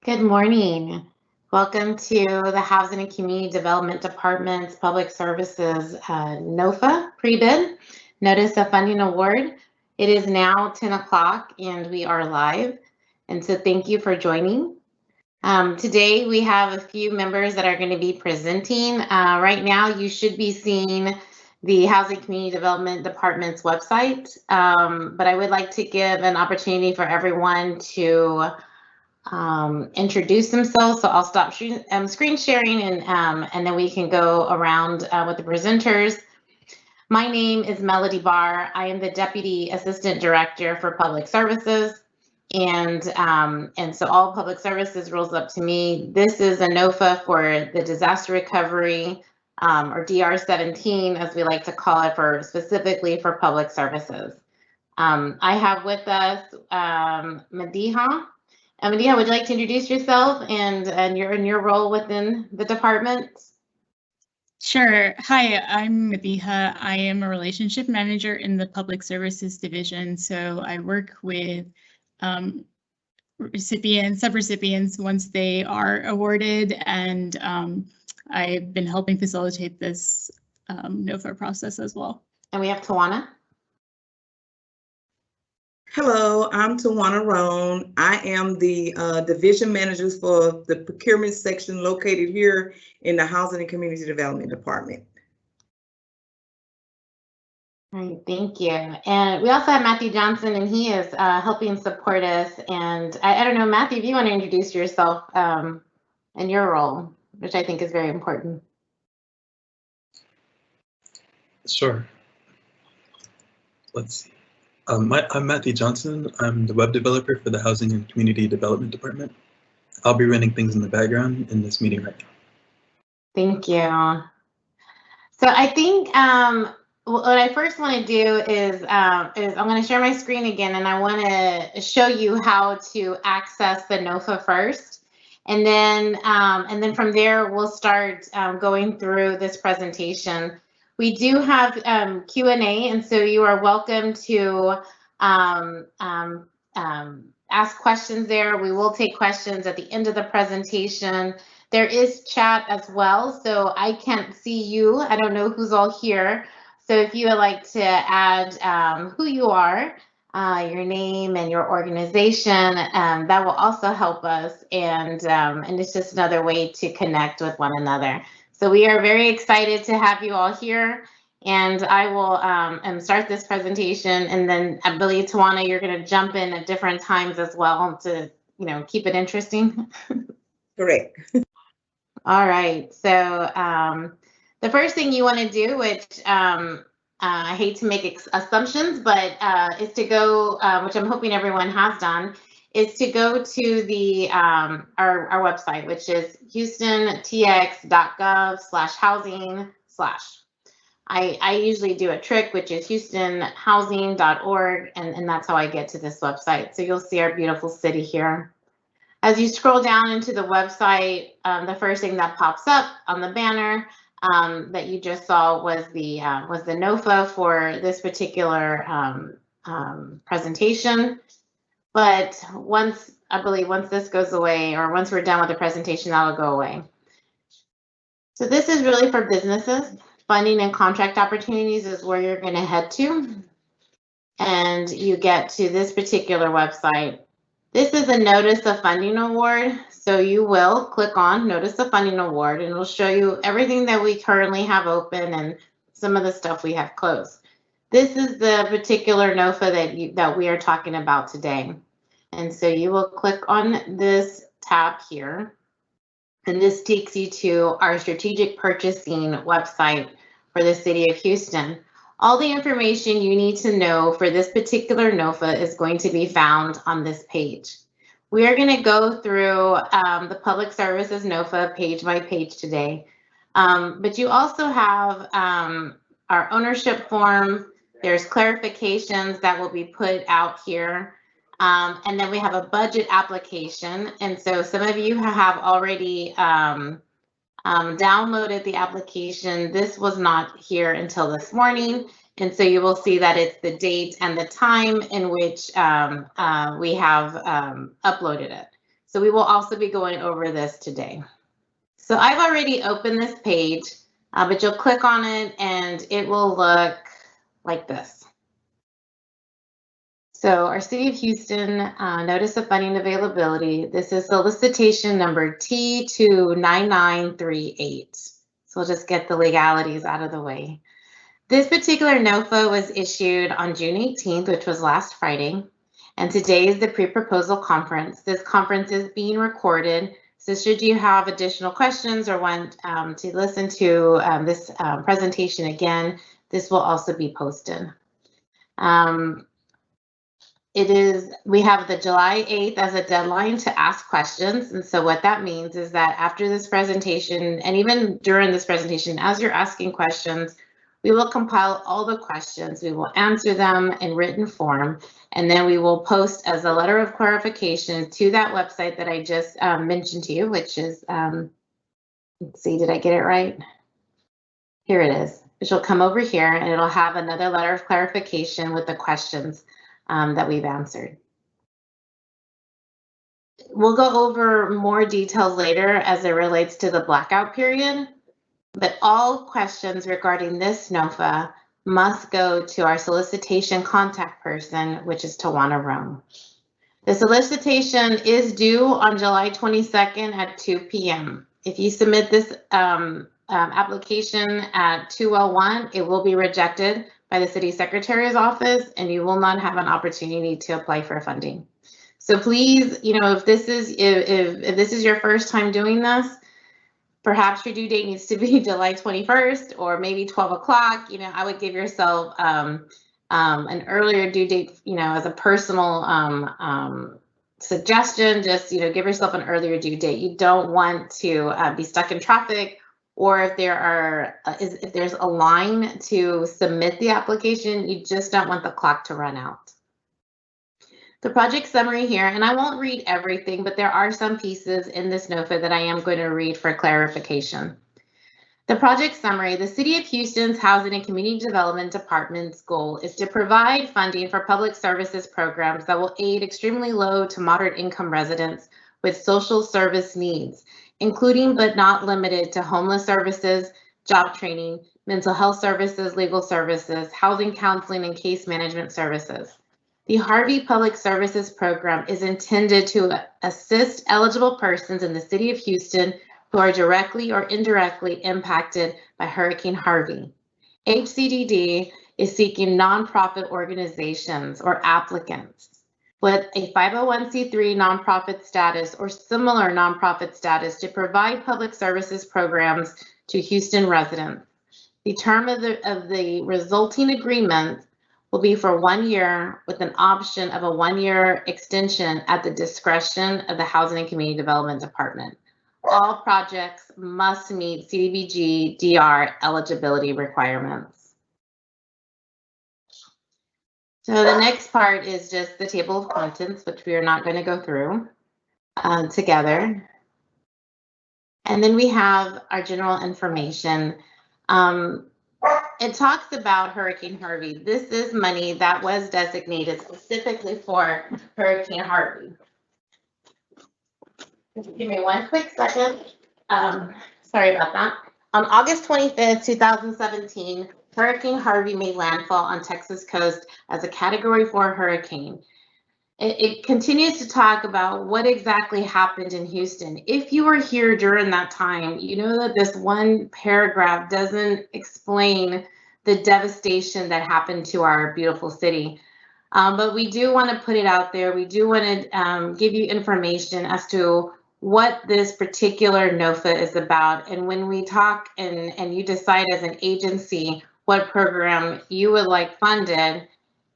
Good morning. Welcome to the Housing and Community Development Department's Public Services Nofa pre-bid Notice of Funding Award. It is now 10 o'clock and we are live. And so thank you for joining. Today we have a few members that are going to be presenting. Right now you should be seeing the Housing Community Development Department's website, but I would like to give an opportunity for everyone to introduce themselves. So I'll stop screen sharing and then we can go around with the presenters. My name is Melody Barr. I am the Deputy Assistant Director for Public Services. And so all public services rolls up to me. This is a NOFA for the disaster recovery, or DR17, as we like to call it, for specifically for public services. I have with us Madiha. Madiha, would you like to introduce yourself and your role within the department? Sure. Hi, I'm Madiha. I am a relationship manager in the Public Services Division. So I work with subrecipients once they are awarded, and I've been helping facilitate this NOFA process as well. And we have Tawana. Hello, I'm Tawana Roan. I am the division manager for the procurement section located here in the Housing and Community Development Department. All right, thank you. And we also have Matthew Johnson, and he is helping support us. And I don't know, Matthew, if you want to introduce yourself and your role, which I think is very important. Sure. Let's see. I'm Matthew Johnson. I'm the web developer for the Housing and Community Development Department. I'll be running things in the background in this meeting right now. Thank you. So I think what I first want to do is I'm going to share my screen again, and I want to show you how to access the NOFA first, and then from there we'll start going through this presentation. We do have Q&A, and so you are welcome to ask questions there. We will take questions at the end of the presentation. There is chat as well, so I can't see you. I don't know who's all here. So if you would like to add who you are, your name and your organization, that will also help us. And it's just another way to connect with one another. So we are very excited to have you all here, and I will start this presentation, and then I believe, Tawana, you're going to jump in at different times as well to, keep it interesting. Correct. All right, so the first thing you want to do, which I hate to make assumptions, but is to go, which I'm hoping everyone has done, is to go to the our website, which is houstontx.gov/housing/. I usually do a trick, which is houstonhousing.org, and that's how I get to this website. So you'll see our beautiful city here. As you scroll down into the website, the first thing that pops up on the banner that you just saw was the NOFA for this particular presentation. But once this goes away, or once we're done with the presentation, that'll go away. So this is really for businesses. Funding and contract opportunities is where you're going to head to. And you get to this particular website. This is a Notice of Funding Award. So you will click on Notice of Funding Award, and it'll show you everything that we currently have open and some of the stuff we have closed. This is the particular NOFA that we are talking about today. And so you will click on this tab here, and this takes you to our strategic purchasing website for the city of Houston. All the information you need to know for this particular NOFA is going to be found on this page. We are going to go through the Public Services NOFA page by page today, but you also have our ownership form. There's clarifications that will be put out here. And then we have a budget application. And so some of you have already downloaded the application. This was not here until this morning. And so you will see that it's the date and the time in which we have uploaded it. So we will also be going over this today. So I've already opened this page, but you'll click on it and it will look like this. So our City of Houston Notice of Funding Availability, this is solicitation number T29938. So we'll just get the legalities out of the way. This particular NOFA was issued on June 18th, which was last Friday. And today is the pre-proposal conference. This conference is being recorded. So should you have additional questions or want to listen to this presentation again, this will also be posted. We have the July 8th as a deadline to ask questions. And so what that means is that after this presentation, and even during this presentation, as you're asking questions, we will compile all the questions. We will answer them in written form, and then we will post as a letter of clarification to that website that I just mentioned to you, which is, let's see, did I get it right? Here it is. Which will come over here, and it'll have another letter of clarification with the questions that we've answered. We'll go over more details later as it relates to the blackout period, but all questions regarding this NOFA must go to our solicitation contact person, which is Tawana Rome. The solicitation is due on July 22nd at 2 p.m. If you submit this application at 2:01, it will be rejected by the city secretary's office, and you will not have an opportunity to apply for funding. So please, if this is your first time doing this, perhaps your due date needs to be July 21st or maybe 12 o'clock. I would give yourself an earlier due date, as a personal suggestion. Just give yourself an earlier due date. You don't want to be stuck in traffic, or if there's a line to submit the application, you just don't want the clock to run out. The project summary here, and I won't read everything, but there are some pieces in this NOFA that I am going to read for clarification. The project summary, the City of Houston's Housing and Community Development Department's goal is to provide funding for public services programs that will aid extremely low to moderate income residents with social service needs, including but not limited to homeless services, job training, mental health services, legal services, housing counseling, and case management services. The Harvey Public Services Program is intended to assist eligible persons in the City of Houston who are directly or indirectly impacted by Hurricane Harvey. HCDD is seeking nonprofit organizations or applicants with a 501c3 nonprofit status or similar nonprofit status to provide public services programs to Houston residents. The term of the resulting agreement will be for 1 year with an option of a 1-year extension at the discretion of the Housing and Community Development Department. All projects must meet CDBG DR eligibility requirements. So the next part is just the table of contents, which we are not going to go through together. And then we have our general information. It talks about Hurricane Harvey. This is money that was designated specifically for Hurricane Harvey. Just give me one quick second. Sorry about that. On August 25th, 2017, Hurricane Harvey made landfall on Texas coast as a Category 4 hurricane. It continues to talk about what exactly happened in Houston. If you were here during that time, you know that this one paragraph doesn't explain the devastation that happened to our beautiful city. But we do want to put it out there. We do want to give you information as to what this particular NOFA is about. And when we talk and you decide as an agency what program you would like funded,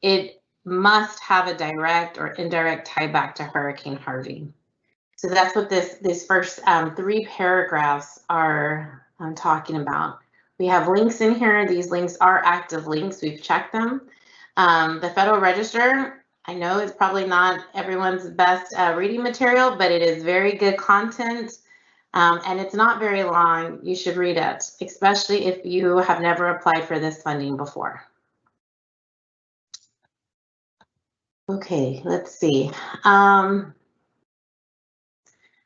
it must have a direct or indirect tie back to Hurricane Harvey. So that's what these first 3 paragraphs are talking about. We have links in here. These links are active links. We've checked them. The Federal Register, I know it's probably not everyone's best reading material, but it is very good content. And it's not very long. You should read it, especially if you have never applied for this funding before. Okay, let's see.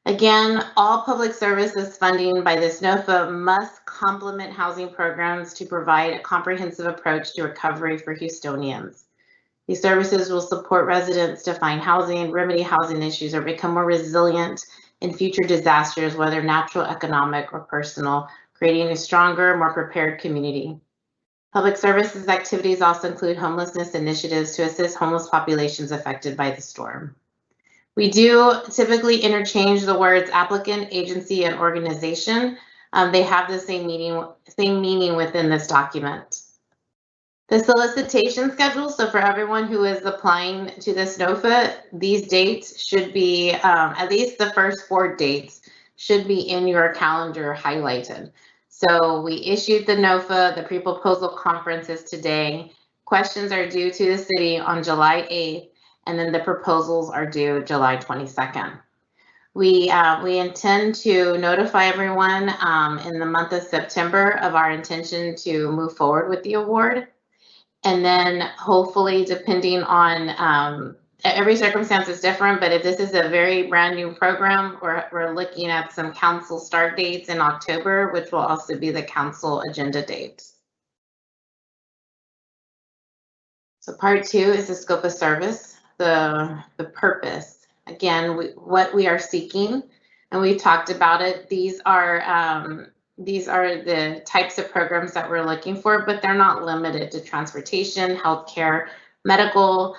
Again, all public services funding by this Nofa must complement housing programs to provide a comprehensive approach to recovery for Houstonians. These services will support residents to find housing, remedy housing issues, or become more resilient in future disasters, whether natural, economic, or personal, creating a stronger, more prepared community. Public services activities also include homelessness initiatives to assist homeless populations affected by the storm. We do typically interchange the words applicant, agency, and organization. They have the same meaning within this document. The solicitation schedule, so for everyone who is applying to this Nofa, these dates should be, at least the first 4 dates should be in your calendar highlighted. So we issued the Nofa, the pre-proposal conference is today. Questions are due to the city on July 8th, and then the proposals are due July 22nd. We intend to notify everyone in the month of September of our intention to move forward with the award. And then hopefully, depending on every circumstance is different, but if this is a very brand new program, we're looking at some council start dates in October, which will also be the council agenda dates. So part 2 is the scope of service, the purpose. Again, what we are seeking, and we've talked about it. These are the types of programs that we're looking for, but they're not limited to transportation, healthcare, medical,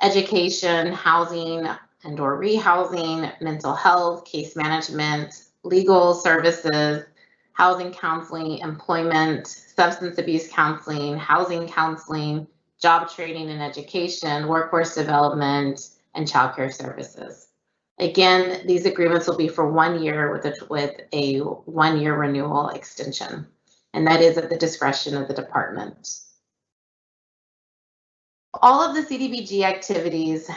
education, housing and/or rehousing, mental health, case management, legal services, housing counseling, employment, substance abuse counseling, housing counseling, job training and education, workforce development, and childcare services. Again, these agreements will be for 1 year with a 1-year renewal extension, and that is at the discretion of the department. All of the CDBG activities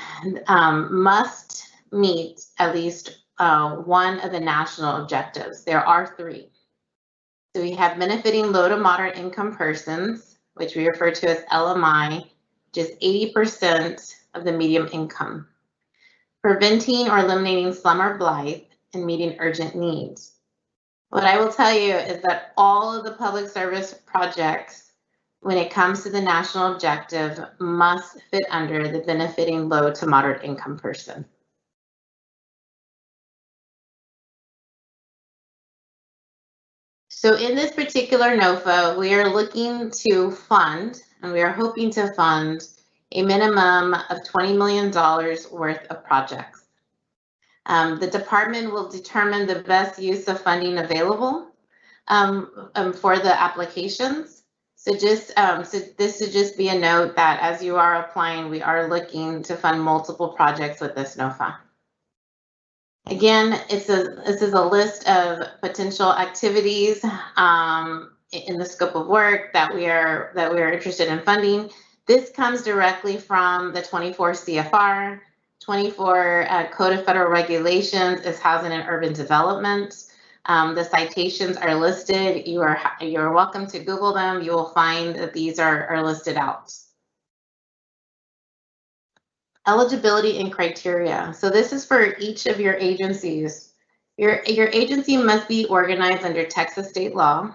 must meet at least one of the national objectives. There are 3. So we have benefiting low to moderate income persons, which we refer to as LMI, which is 80% of the median income. Preventing or eliminating slum or blight, and meeting urgent needs. What I will tell you is that all of the public service projects, when it comes to the national objective, must fit under the benefiting low to moderate income person. So in this particular NOFA, we are looking to fund, and we are hoping to fund, a minimum of $20 million worth of projects. The department will determine the best use of funding available for the applications. So this should just be a note that as you are applying, we are looking to fund multiple projects with this NOFA. Again, this is a list of potential activities in the scope of work that we are interested in funding. This comes directly from the 24 CFR, 24 Code of Federal Regulations is Housing and Urban Development. The citations are listed. You're welcome to Google them. You will find that these are listed out. Eligibility and criteria. So this is for each of your agencies. Your agency must be organized under Texas state law,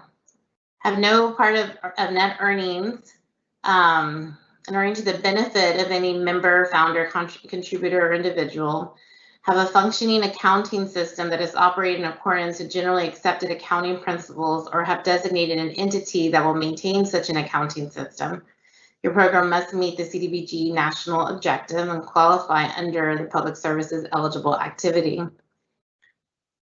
have no part of net earnings, and earning to the benefit of any member, founder, contributor, or individual, have a functioning accounting system that is operating in accordance with generally accepted accounting principles, or have designated an entity that will maintain such an accounting system. Your program must meet the CDBG national objective and qualify under the public services eligible activity.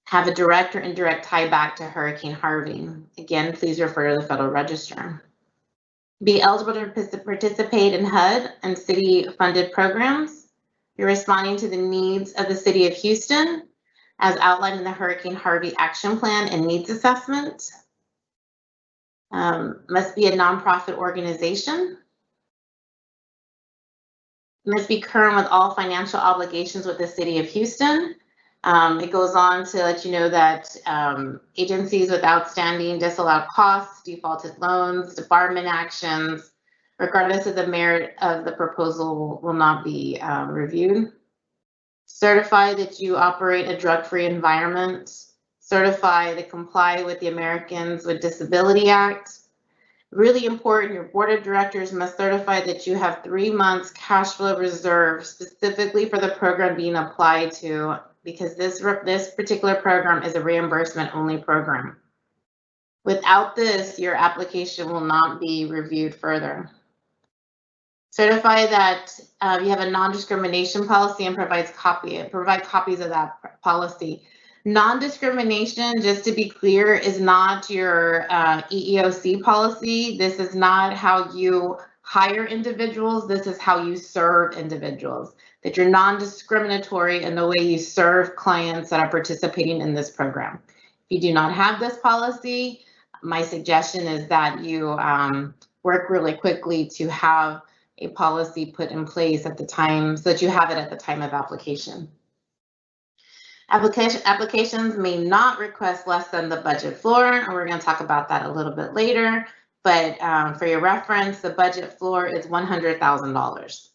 Have a direct or indirect tie back to Hurricane Harvey. Again, please refer to the Federal Register. Be eligible to participate in HUD and city funded programs. You're responding to the needs of the city of Houston as outlined in the Hurricane Harvey Action Plan and Needs Assessment. Must be a nonprofit organization. Must be current with all financial obligations with the city of Houston. It goes on to let you know that agencies with outstanding disallowed costs, defaulted loans, debarment actions, regardless of the merit of the proposal, will not be reviewed. certify that you operate a drug-free environment, certify to comply with the Americans with Disability Act. Really important, your board of directors must certify that you have 3 months cash flow reserve specifically for the program being applied to, because this particular program is a reimbursement only program. Without this, your application will not be reviewed further. Certify that you have a non-discrimination policy and provide copies of that policy. Non-discrimination, just to be clear, is not your EEOC policy. This is not how you hire individuals. This is how you serve individuals. That you're non-discriminatory in the way you serve clients that are participating in this program. If you do not have this policy, my suggestion is that you work really quickly to have a policy put in place at the time so that you have it at the time of application. Applications may not request less than the budget floor, and we're going to talk about that a little bit later. But for your reference, the budget floor is $100,000.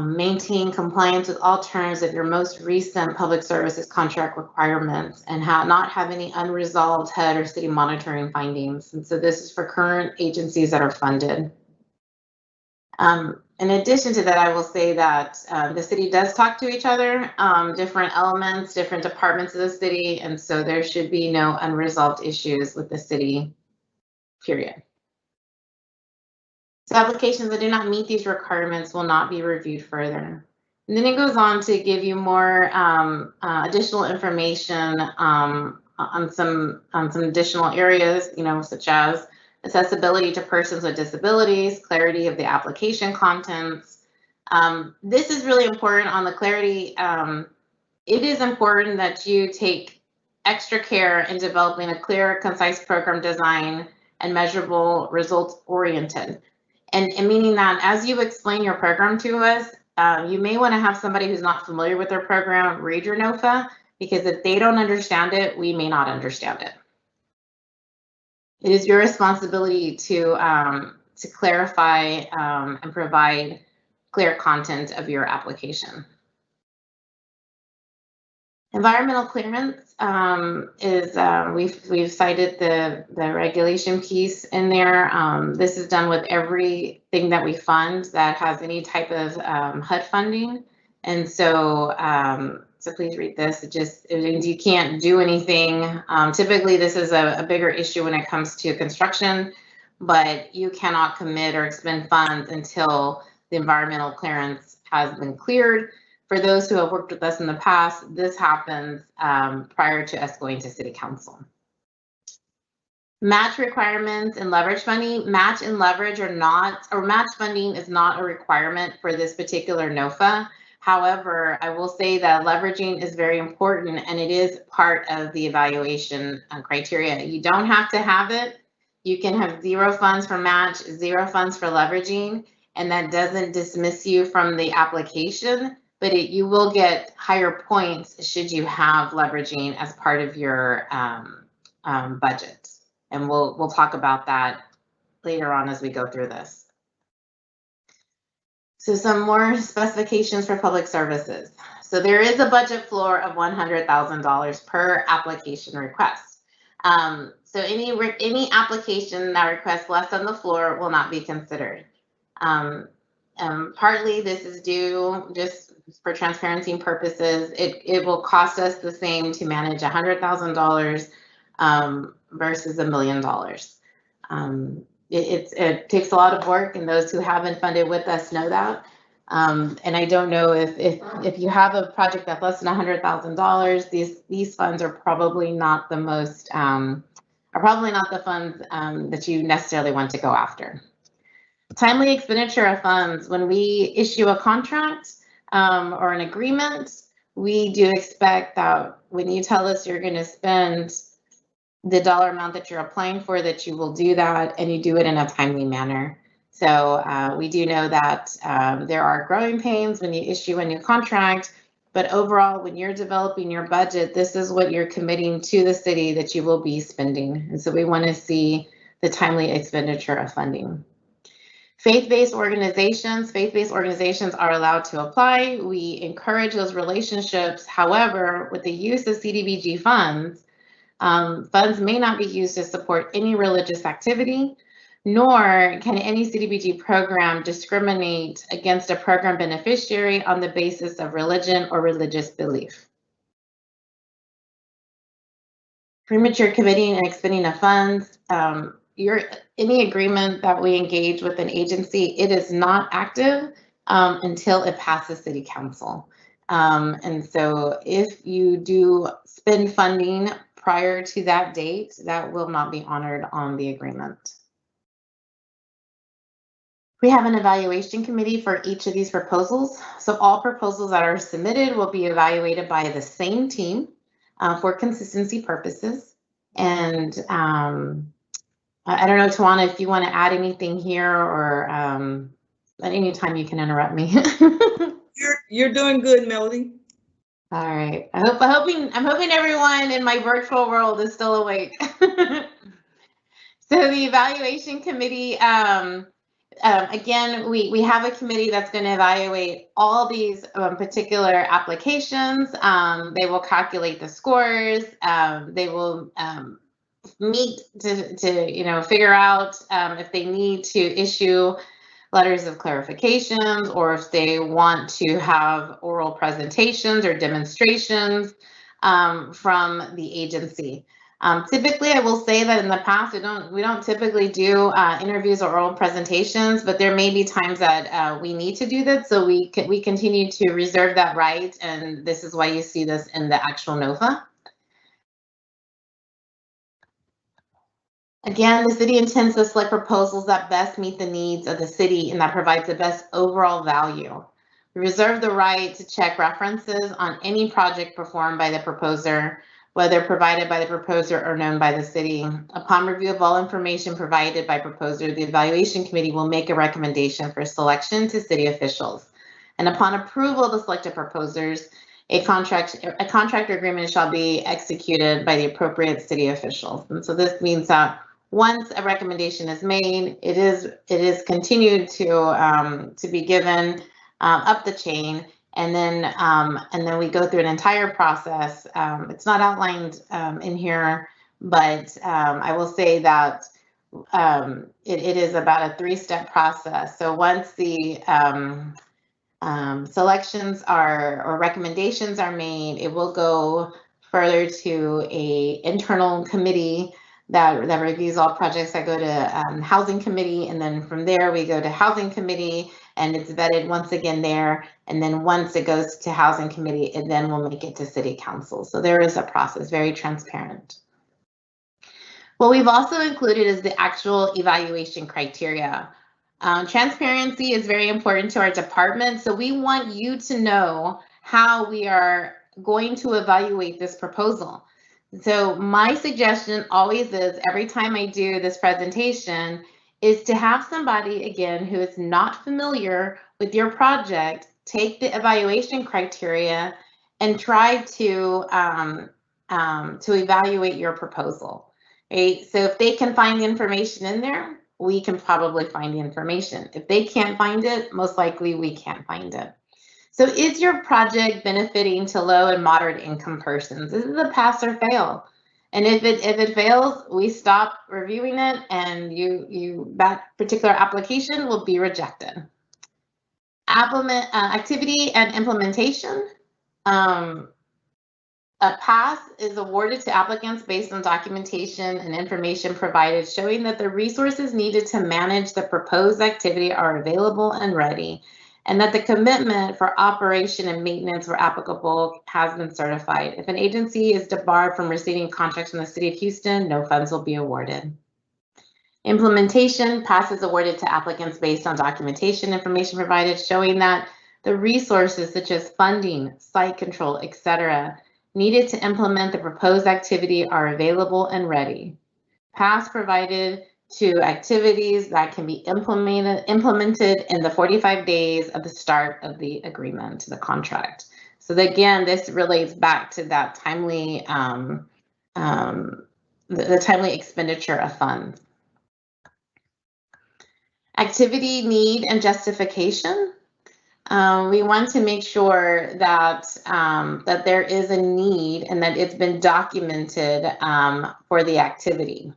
Maintain compliance with all terms of your most recent public services contract requirements and not have any unresolved HUD or city monitoring findings. And so this is for current agencies that are funded. In addition to that, I will say that the city does talk to each other, different elements, different departments of the city, and so there should be no unresolved issues with the city, period. So applications that do not meet these requirements will not be reviewed further. And then it goes on to give you more additional information on some additional areas, such as accessibility to persons with disabilities, clarity of the application contents. This is really important on the clarity. It is important that you take extra care in developing a clear, concise program design and measurable, results-oriented. And meaning that as you explain your program to us, you may want to have somebody who's not familiar with their program read your Nofa, because if they don't understand it, we may not understand it. It is your responsibility to clarify and provide clear content of your application. Environmental clearance is we've cited the regulation piece in there. This is done with everything that we fund that has any type of HUD funding, and so so please read this. It means you can't do anything. Typically, this is a bigger issue when it comes to construction, but you cannot commit or expend funds until the environmental clearance has been cleared. For those who have worked with us in the past, this happens prior to us going to City Council. Match requirements and leverage funding. Match and leverage are not, or match funding is not a requirement for this particular Nofa. However, I will say that leveraging is very important and it is part of the evaluation criteria. You don't have to have it. You can have 0 funds for match, 0 funds for leveraging, and that doesn't dismiss you from the application, but you will get higher points should you have leveraging as part of your budget. And we'll talk about that later on as we go through this. So some more specifications for public services. So there is a budget floor of $100,000 per application request. So any application that requests less than the floor will not be considered. Partly this is due just for transparency purposes. It will cost us the same to manage $100,000 versus $1 million. It takes a lot of work, and those who haven't funded with us know that. And I don't know if you have a project that's less than $100,000, these funds are probably not the most the funds that you necessarily want to go after. Timely expenditure of funds. When we issue a contract or an agreement, we do expect that when you tell us you're going to spend the dollar amount that you're applying for, that you will do that and you do it in a timely manner. So we do know that there are growing pains when you issue a new contract, but overall, when you're developing your budget, this is what you're committing to the city that you will be spending. And so we want to see the timely expenditure of funding. Faith-based organizations are allowed to apply. We encourage those relationships. However, with the use of CDBG funds, funds may not be used to support any religious activity, nor can any CDBG program discriminate against a program beneficiary on the basis of religion or religious belief. Premature committing and expending of funds. Any agreement that we engage with an agency, it is not active until it passes City Council. And so if you do spend funding prior to that date, that will not be honored on the agreement. We have an evaluation committee for each of these proposals. So all proposals that are submitted will be evaluated by the same team for consistency purposes. And I don't know, Tawana, if you want to add anything here, or at any time you can interrupt me. You're doing good, Melody. All right. I'm hoping everyone in my virtual world is still awake. So the evaluation committee, again, we have a committee that's going to evaluate all these particular applications. They will calculate the scores. They will meet to figure out if they need to issue letters of clarifications, or if they want to have oral presentations or demonstrations from the agency. Typically, I will say that in the past, we don't typically do interviews or oral presentations, but there may be times that we need to do that, so we continue to reserve that right, and this is why you see this in the actual Nofa. Again, the city intends to select proposals that best meet the needs of the city and that provides the best overall value. We reserve the right to check references on any project performed by the proposer, whether provided by the proposer or known by the city. Upon review of all information provided by proposer, the evaluation committee will make a recommendation for selection to city officials. And upon approval of the selected proposers, a contract agreement shall be executed by the appropriate city officials. And so this means that once a recommendation is made, it is continued to be given up the chain, and then we go through an entire process. It's not outlined in here, but I will say that it is about a 3-step process. So once the selections or recommendations are made, it will go further to a internal committee that reviews all projects that go to housing committee, and then from there we go to housing committee, and it's vetted once again there, and then once it goes to housing committee, it then will make it to city council. So there is a process, very transparent. What we've also included is the actual evaluation criteria. Transparency is very important to our department, so we want you to know how we are going to evaluate this proposal. So my suggestion always is, every time I do this presentation, is to have somebody, again, who is not familiar with your project, take the evaluation criteria and try to evaluate your proposal. Right? So if they can find the information in there, we can probably find the information. If they can't find it, most likely we can't find it. So is your project benefiting to low and moderate income persons? This is a pass or fail. And if it fails, we stop reviewing it, and that particular application will be rejected. Activity and implementation. A pass is awarded to applicants based on documentation and information provided showing that the resources needed to manage the proposed activity are available and ready, and that the commitment for operation and maintenance where applicable has been certified. If an agency is debarred from receiving contracts from the City of Houston, no funds will be awarded. Implementation, pass is awarded to applicants based on documentation information provided showing that the resources such as funding, site control, etc., needed to implement the proposed activity are available and ready. Pass provided to activities that can be implemented in the 45 days of the start of the agreement, the contract. So again, this relates back to that timely, the timely expenditure of funds. Activity, need, and justification. We want to make sure that that there is a need and that it's been documented for the activity.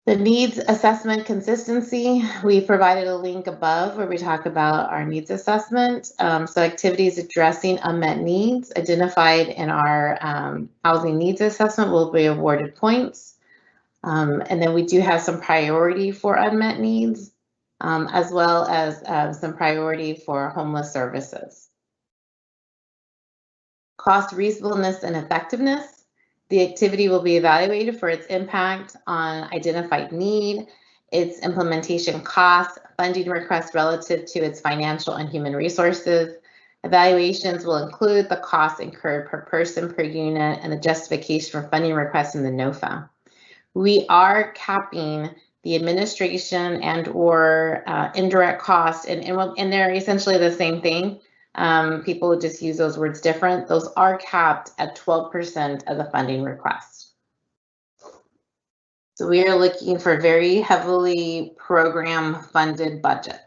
The needs assessment consistency, we provided a link above where we talk about our needs assessment. So activities addressing unmet needs identified in our housing needs assessment will be awarded points. And then we do have some priority for unmet needs, as well as some priority for homeless services. Cost reasonableness and effectiveness. The activity will be evaluated for its impact on identified need, its implementation costs, funding requests relative to its financial and human resources. Evaluations will include the costs incurred per person per unit and the justification for funding requests in the Nofa. We are capping the administration and or indirect costs, and they're essentially the same thing. People just use those words different. Those are capped at 12% of the funding request. So we are looking for very heavily program funded budgets.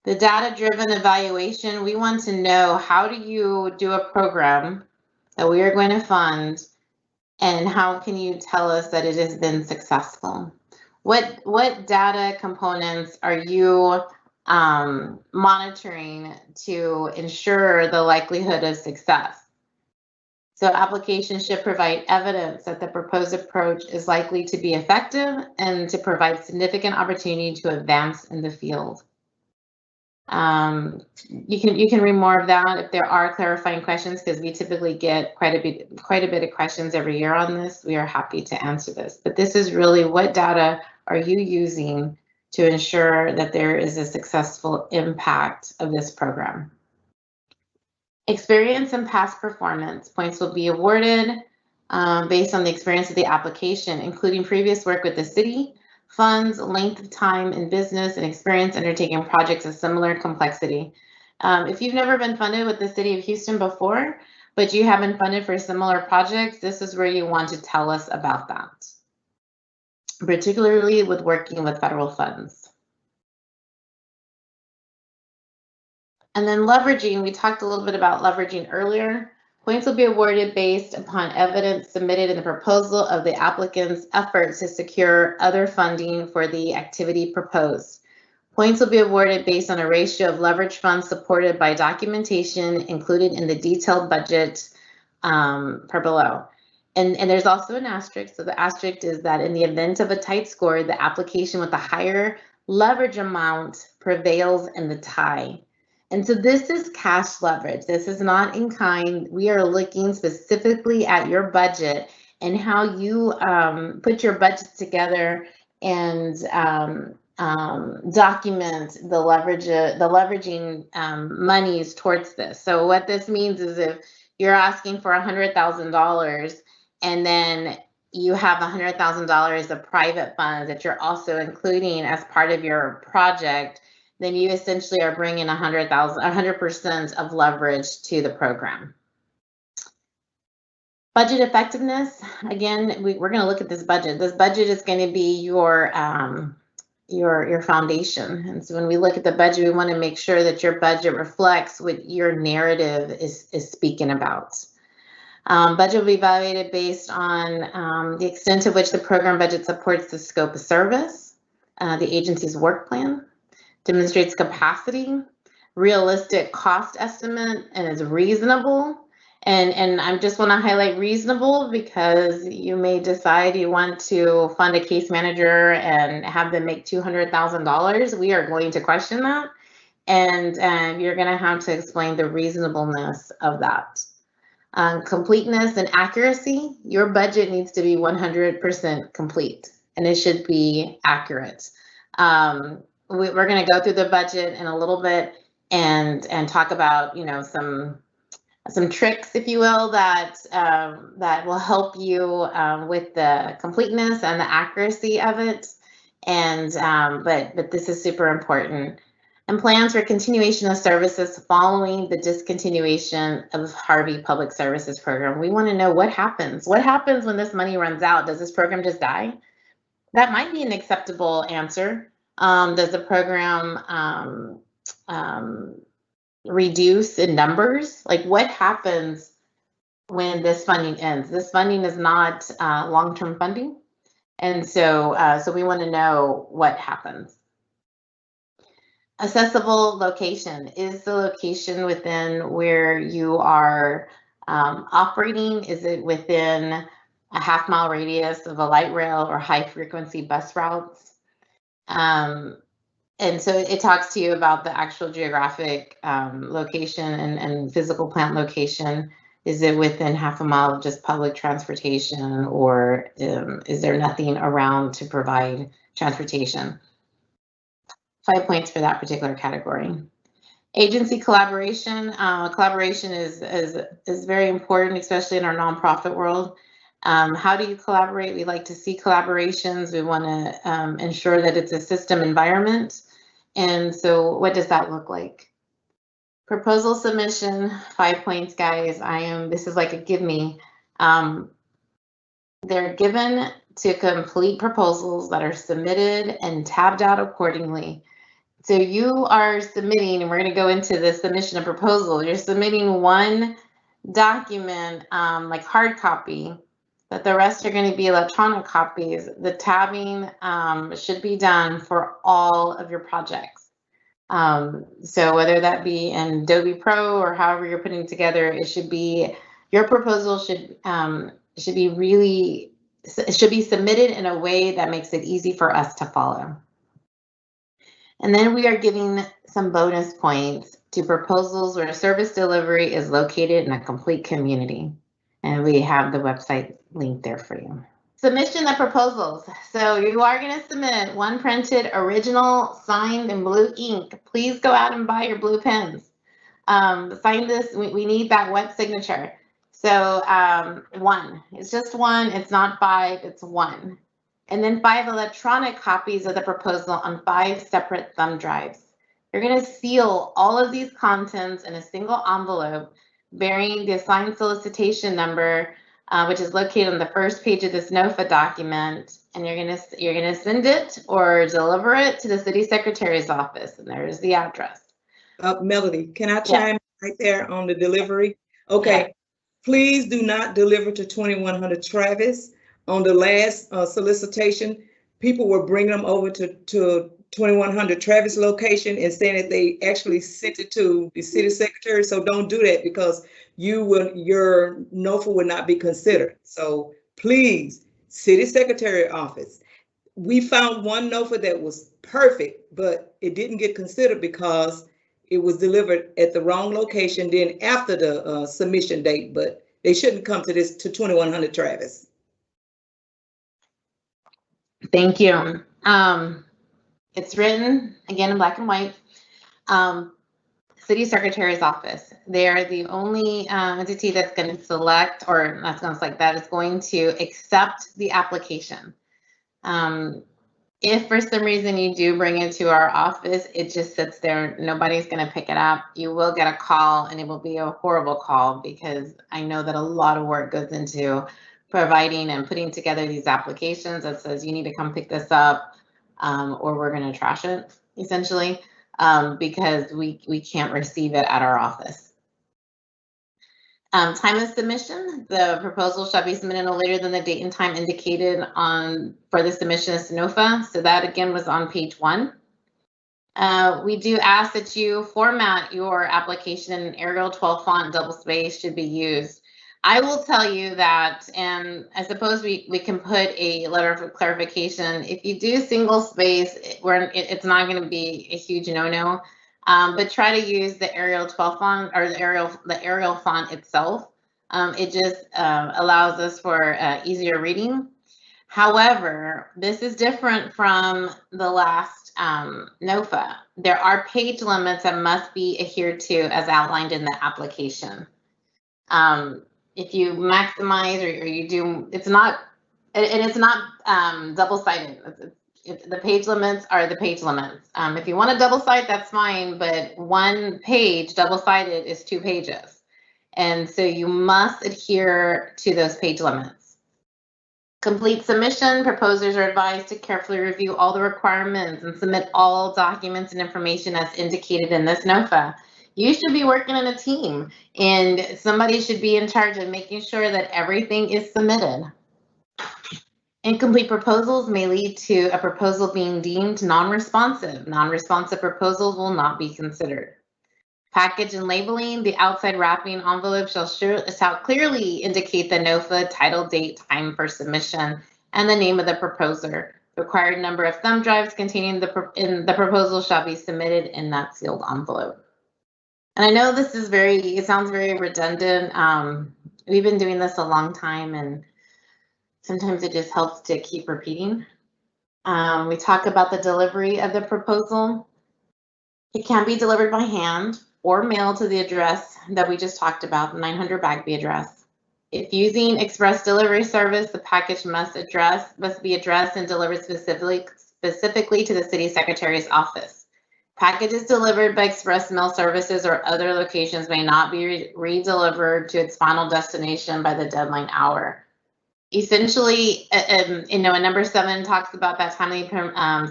The data-driven evaluation, we want to know, how do you do a program that we are going to fund, and how can you tell us that it has been successful? What data components are you monitoring to ensure the likelihood of success? So applications should provide evidence that the proposed approach is likely to be effective and to provide significant opportunity to advance in the field. You can read more of that if there are clarifying questions, because we typically get quite a bit of questions every year on this. We are happy to answer this, but this is really, what data are you using to ensure that there is a successful impact of this program? Experience and past performance. Points will be awarded based on the experience of the application, including previous work with the city, funds, length of time in business, and experience undertaking projects of similar complexity. If you've never been funded with the City of Houston before, but you have been funded for similar projects, this is where you want to tell us about that, particularly with working with federal funds. And then leveraging, we talked a little bit about leveraging earlier. Points will be awarded based upon evidence submitted in the proposal of the applicant's efforts to secure other funding for the activity proposed. Points will be awarded based on a ratio of leverage funds supported by documentation included in the detailed budget per below. And there's also an asterisk. So the asterisk is that in the event of a tight score, the application with the higher leverage amount prevails in the tie. And so this is cash leverage. This is not in kind. We are looking specifically at your budget and how you put your budget together and document the leveraging monies towards this. So what this means is, if you're asking for $100,000 and then you have $100,000 of private funds that you're also including as part of your project, then you essentially are bringing 100% of leverage to the program. Budget effectiveness. Again, we're going to look at this budget. This budget is going to be your foundation. And so when we look at the budget, we want to make sure that your budget reflects what your narrative is speaking about. Budget will be evaluated based on the extent to which the program budget supports the scope of service, the agency's work plan, demonstrates capacity, realistic cost estimate, and is reasonable. And I just want to highlight reasonable, because you may decide you want to fund a case manager and have them make $200,000. We are going to question that, and you're going to have to explain the reasonableness of that. Completeness and accuracy. Your budget needs to be 100% complete, and it should be accurate. We're going to go through the budget in a little bit and talk about, you know, some tricks, if you will, that that will help you with the completeness and the accuracy of it. And but this is super important. And plans for continuation of services following the discontinuation of Harvey Public Services Program. We want to know what happens. What happens when this money runs out? Does this program just die? That might be an acceptable answer. Does the program reduce in numbers? Like, what happens when this funding ends? This funding is not long-term funding, and so we want to know what happens. Accessible location. Is the location within where you are operating? Is it within a half-mile radius of a light rail or high-frequency bus routes? And so it talks to you about the actual geographic location and physical plant location. Is it within half a mile of just public transportation, or is there nothing around to provide transportation? 5 points for that particular category. Agency collaboration. Collaboration is very important, especially in our nonprofit world. How do you collaborate? We like to see collaborations. We want to ensure that it's a system environment. And so what does that look like? Proposal submission, 5 points, guys. This is like a give me. They're given to complete proposals that are submitted and tabbed out accordingly. So you are submitting, and we're going to go into the submission of proposal. You're submitting one document, like hard copy, but the rest are going to be electronic copies. The tabbing should be done for all of your projects. So whether that be in Adobe Pro or however you're putting it together, it should be, your proposal should be submitted in a way that makes it easy for us to follow. And then we are giving some bonus points to proposals where service delivery is located in a complete community. And we have the website link there for you. Submission of proposals. So you are going to submit one printed original signed in blue ink. Please go out and buy your blue pens. Sign this. We need that wet signature. So one. It's just one. It's not 5. It's 1. And then 5 electronic copies of the proposal on 5 separate thumb drives. You're going to seal all of these contents in a single envelope bearing the assigned solicitation number, which is located on the first page of this Nofa document, and you're gonna send it or deliver it to the city secretary's office, and there's the address. Melody, can I chime right there on the delivery? Okay, yeah. Please do not deliver to 2100 Travis. On the last solicitation, people were bringing them over to 2100 Travis location and saying that they actually sent it to the city secretary. So don't do that, because your Nofa would not be considered. So please, city secretary office. We found one Nofa that was perfect, but it didn't get considered because it was delivered at the wrong location then after the submission date, but they shouldn't come to 2100 Travis. Thank you. It's written again in black and white. City Secretary's office. They are the only entity that's going to select, or not going to select, that is going to accept the application. If for some reason you do bring it to our office, it just sits there. Nobody's going to pick it up. You will get a call, and it will be a horrible call, because I know that a lot of work goes into providing and putting together these applications that says you need to come pick this up, or we're going to trash it, essentially, because we can't receive it at our office. Time of submission. The proposal shall be submitted no later than the date and time indicated for the submission of Nofa. So that again was on page 1. We do ask that you format your application in an Arial 12 font. Double space should be used. I will tell you that, and I suppose we can put a letter of clarification. If you do single space, it's not going to be a huge no-no. But try to use the Arial 12 font, or the Arial font itself. It just allows us for easier reading. However, this is different from the last Nofa. There are page limits that must be adhered to as outlined in the application. If you maximize or you do, it's not double-sided. The page limits are the page limits. If you want a double side, that's fine, but one page double-sided is 2 pages. And so you must adhere to those page limits. Complete submission. Proposers are advised to carefully review all the requirements and submit all documents and information as indicated in this Nofa. You should be working in a team, and somebody should be in charge of making sure that everything is submitted. Incomplete proposals may lead to a proposal being deemed non-responsive. Non-responsive proposals will not be considered. Package and labeling. The outside wrapping envelope shall clearly indicate the Nofa, title, date, time for submission, and the name of the proposer. The required number of thumb drives containing the proposal shall be submitted in that sealed envelope. And I know this is it sounds very redundant. We've been doing this a long time, and sometimes it just helps to keep repeating. We talk about the delivery of the proposal. It can be delivered by hand or mail to the address that we just talked about, the 900 Bagby address. If using express delivery service, the package must be addressed and delivered specifically to the city secretary's office. Packages delivered by express mail services or other locations may not be re-delivered to its final destination by the deadline hour. Essentially, number 7 talks about that timely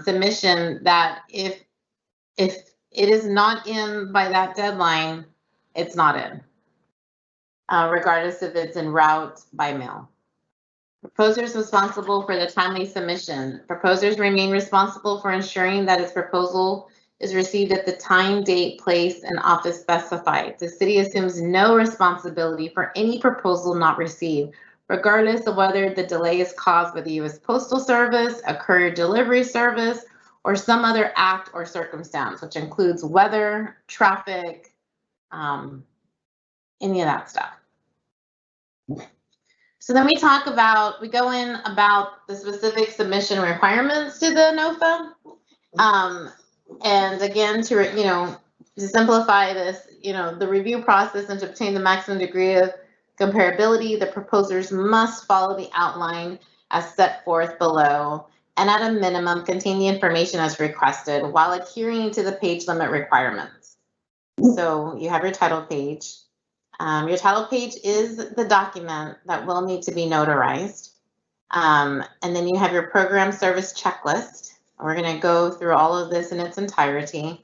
submission, that if it is not in by that deadline, it's not in, regardless if it's en route by mail. Proposers responsible for the timely submission. Proposers remain responsible for ensuring that its proposal is received at the time, date, place, and office specified. The city assumes no responsibility for any proposal not received, regardless of whether the delay is caused by the U.S. Postal Service, a courier delivery service, or some other act or circumstance, which includes weather, traffic, any of that stuff. So then we go in about the specific submission requirements to the Nofa. And again, to simplify this, the review process and to obtain the maximum degree of comparability, the proposers must follow the outline as set forth below, and at a minimum contain the information as requested while adhering to the page limit requirements. So you have your title page. Your title page is the document that will need to be notarized. And then you have your program service checklist. We're going to go through all of this in its entirety.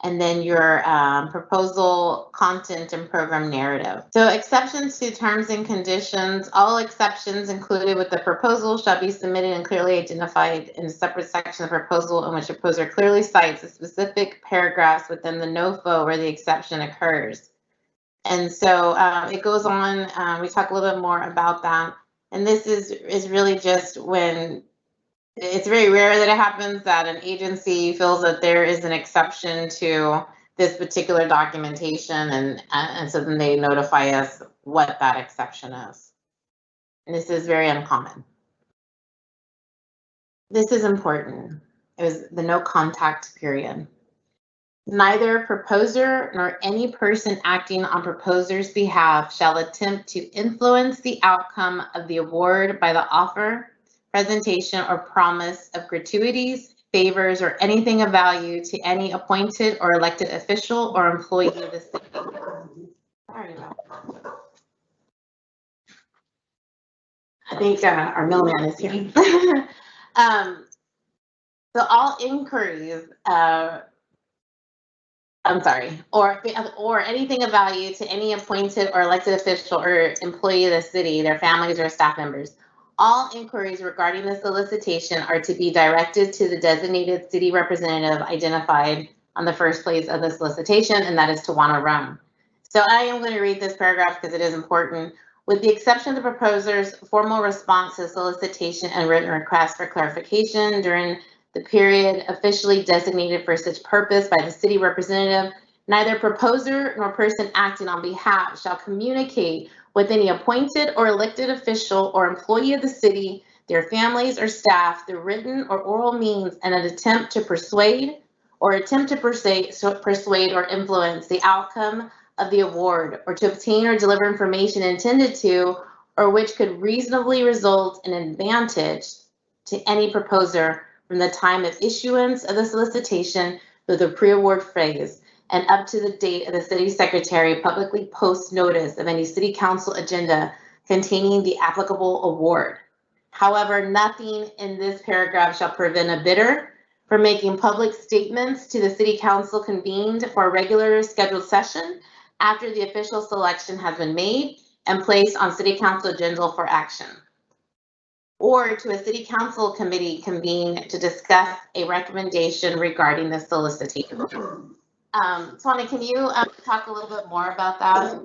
And then your proposal content and program narrative. So exceptions to terms and conditions. All exceptions included with the proposal shall be submitted and clearly identified in a separate section of the proposal in which the proposer clearly cites the specific paragraphs within the NOFA where the exception occurs. And so it goes on. We talk a little bit more about that. And this is really just when it's very rare that it happens that an agency feels that there is an exception to this particular documentation, and so then they notify us what that exception is. And this is very uncommon. This is important. It was the no contact period. Neither proposer nor any person acting on proposer's behalf shall attempt to influence the outcome of the award by the offer, presentation, or promise of gratuities, favors, or anything of value to any appointed or elected official or employee of the city. Sorry about that. I think our mailman is here. So all inquiries, or anything of value to any appointed or elected official or employee of the city, their families or staff members. All inquiries regarding the solicitation are to be directed to the designated city representative identified on the first page of the solicitation, and that is Tawana Rum. So I am going to read this paragraph because it is important. With the exception of the proposer's formal response to solicitation and written request for clarification during the period officially designated for such purpose by the city representative, neither proposer nor person acting on behalf shall communicate with any appointed or elected official or employee of the city, their families or staff, through written or oral means, and an attempt to persuade or influence the outcome of the award, or to obtain or deliver information intended to or which could reasonably result in advantage to any proposer from the time of issuance of the solicitation through the pre-award phase and up to the date of the city secretary publicly posts notice of any city council agenda containing the applicable award. However, nothing in this paragraph shall prevent a bidder from making public statements to the city council convened for a regular scheduled session after the official selection has been made and placed on city council agenda for action, or to a city council committee convened to discuss a recommendation regarding the solicitation. Tony, can you talk a little bit more about that?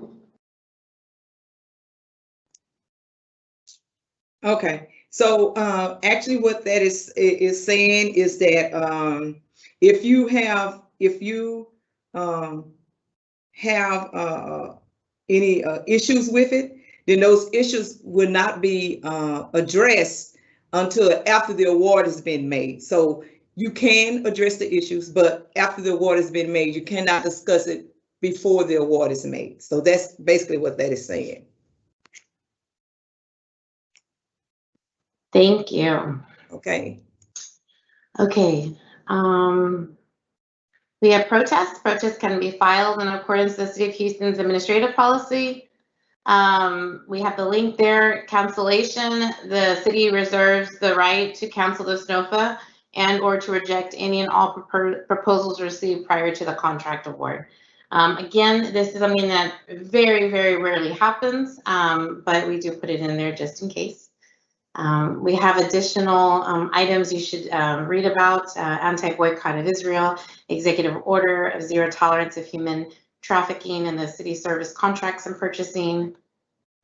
Okay, so actually what that is saying is that if you have any issues with it, then those issues will not be addressed until after the award has been made. So you can address the issues, but after the award has been made, you cannot discuss it before the award is made. So that's basically what that is saying. Thank you. Okay. Okay. We have protests. Protests can be filed in accordance with the City of Houston's administrative policy. We have the link there, cancellation. The city reserves the right to cancel this NOFA and or to reject any and all proposals received prior to the contract award. Again, this is something that very, very rarely happens, but we do put it in there just in case. We have additional items you should read about: anti-boycott of Israel, executive order of zero tolerance of human trafficking in the city service contracts and purchasing,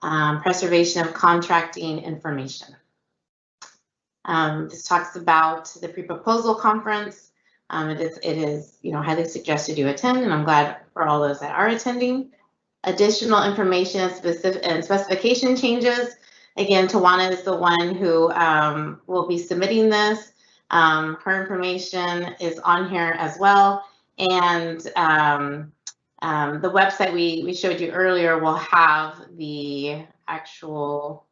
preservation of contracting information. This talks about the pre-proposal conference. It is highly suggested you attend, and I'm glad for all those that are attending. Additional information and specification changes. Again, Tawana is the one who will be submitting this. Her information is on here as well. And the website we showed you earlier will have the actual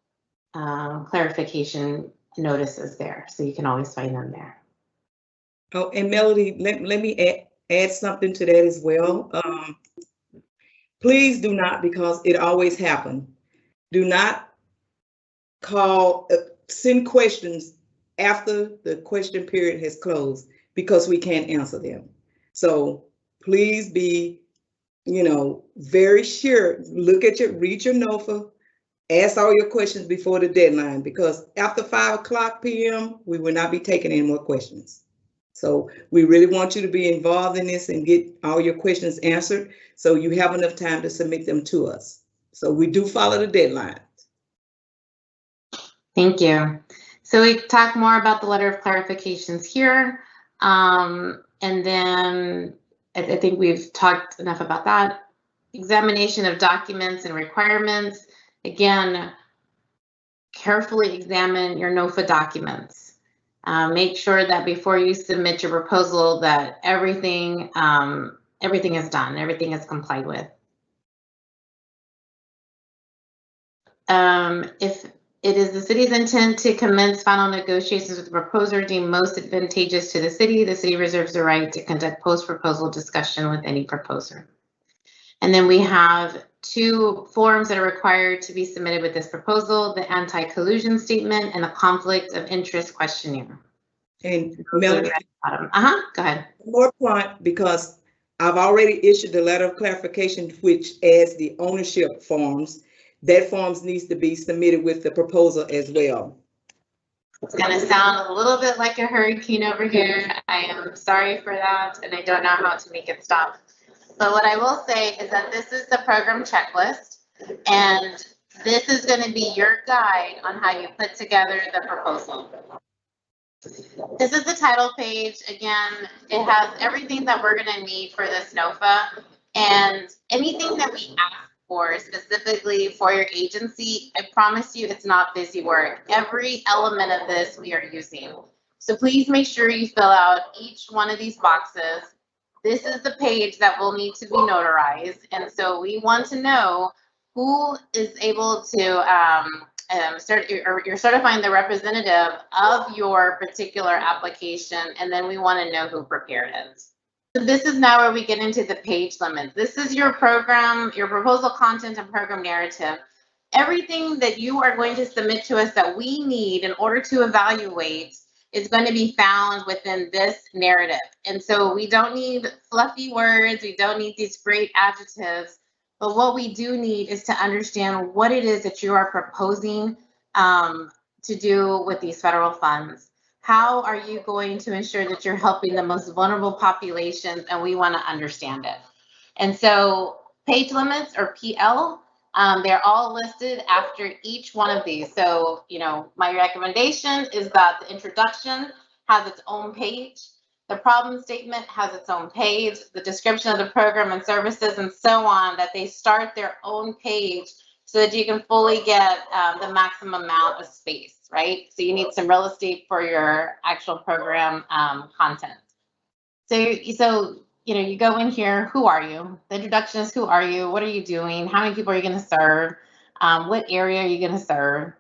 clarification notices there. So you can always find them there. Oh, and Melody, let me add something to that as well. Please do not, because it always happens, do not send questions after the question period has closed, because we can't answer them. So please be, very sure. Read your NOFA, ask all your questions before the deadline, because after 5:00 p.m., we will not be taking any more questions. So we really want you to be involved in this and get all your questions answered, so you have enough time to submit them to us. So we do follow the deadline. Thank you. So we talk more about the letter of clarifications here. And then I think we've talked enough about that. Examination of documents and requirements. Again, carefully examine your NOFA documents. Make sure that before you submit your proposal that everything is done, everything is complied with. If it is the city's intent to commence final negotiations with the proposer deemed most advantageous to the city reserves the right to conduct post-proposal discussion with any proposer. And then we have 2 forms that are required to be submitted with this proposal: the anti-collusion statement and the conflict of interest questionnaire. And Melody, go ahead. More point, because I've already issued the letter of clarification, which adds the ownership forms. That forms needs to be submitted with the proposal as well. It's going to sound a little bit like a hurricane over here. I am sorry for that, and I don't know how to make it stop. But what I will say is that this is the program checklist, and this is going to be your guide on how you put together the proposal. This is the title page. Again, it has everything that we're going to need for this NOFA, and anything that we ask for specifically for your agency, I promise you it's not busy work. Every element of this we are using. So please make sure you fill out each one of these boxes. This is the page that will need to be notarized. And so we want to know who is able to you're certifying the representative of your particular application, and then we want to know who prepared it. So this is now where we get into the page limits. This is your program, your proposal content and program narrative. everything that you are going to submit to us that we need in order to evaluate is going to be found within this narrative. And so we don't need fluffy words, we don't need these great adjectives, but what we do need is to understand what it is that you are proposing to do with these federal funds. How are you going to ensure that you're helping the most vulnerable populations, and we want to understand it. And so page limits, or PL, they're all listed after each one of these. So, my recommendation is that the introduction has its own page, the problem statement has its own page, the description of the program and services and so on, that they start their own page so that you can fully get the maximum amount of space, right? So you need some real estate for your actual program content. So you go in here, who are you? The introduction is, who are you? What are you doing? How many people are you going to serve? What area are you going to serve?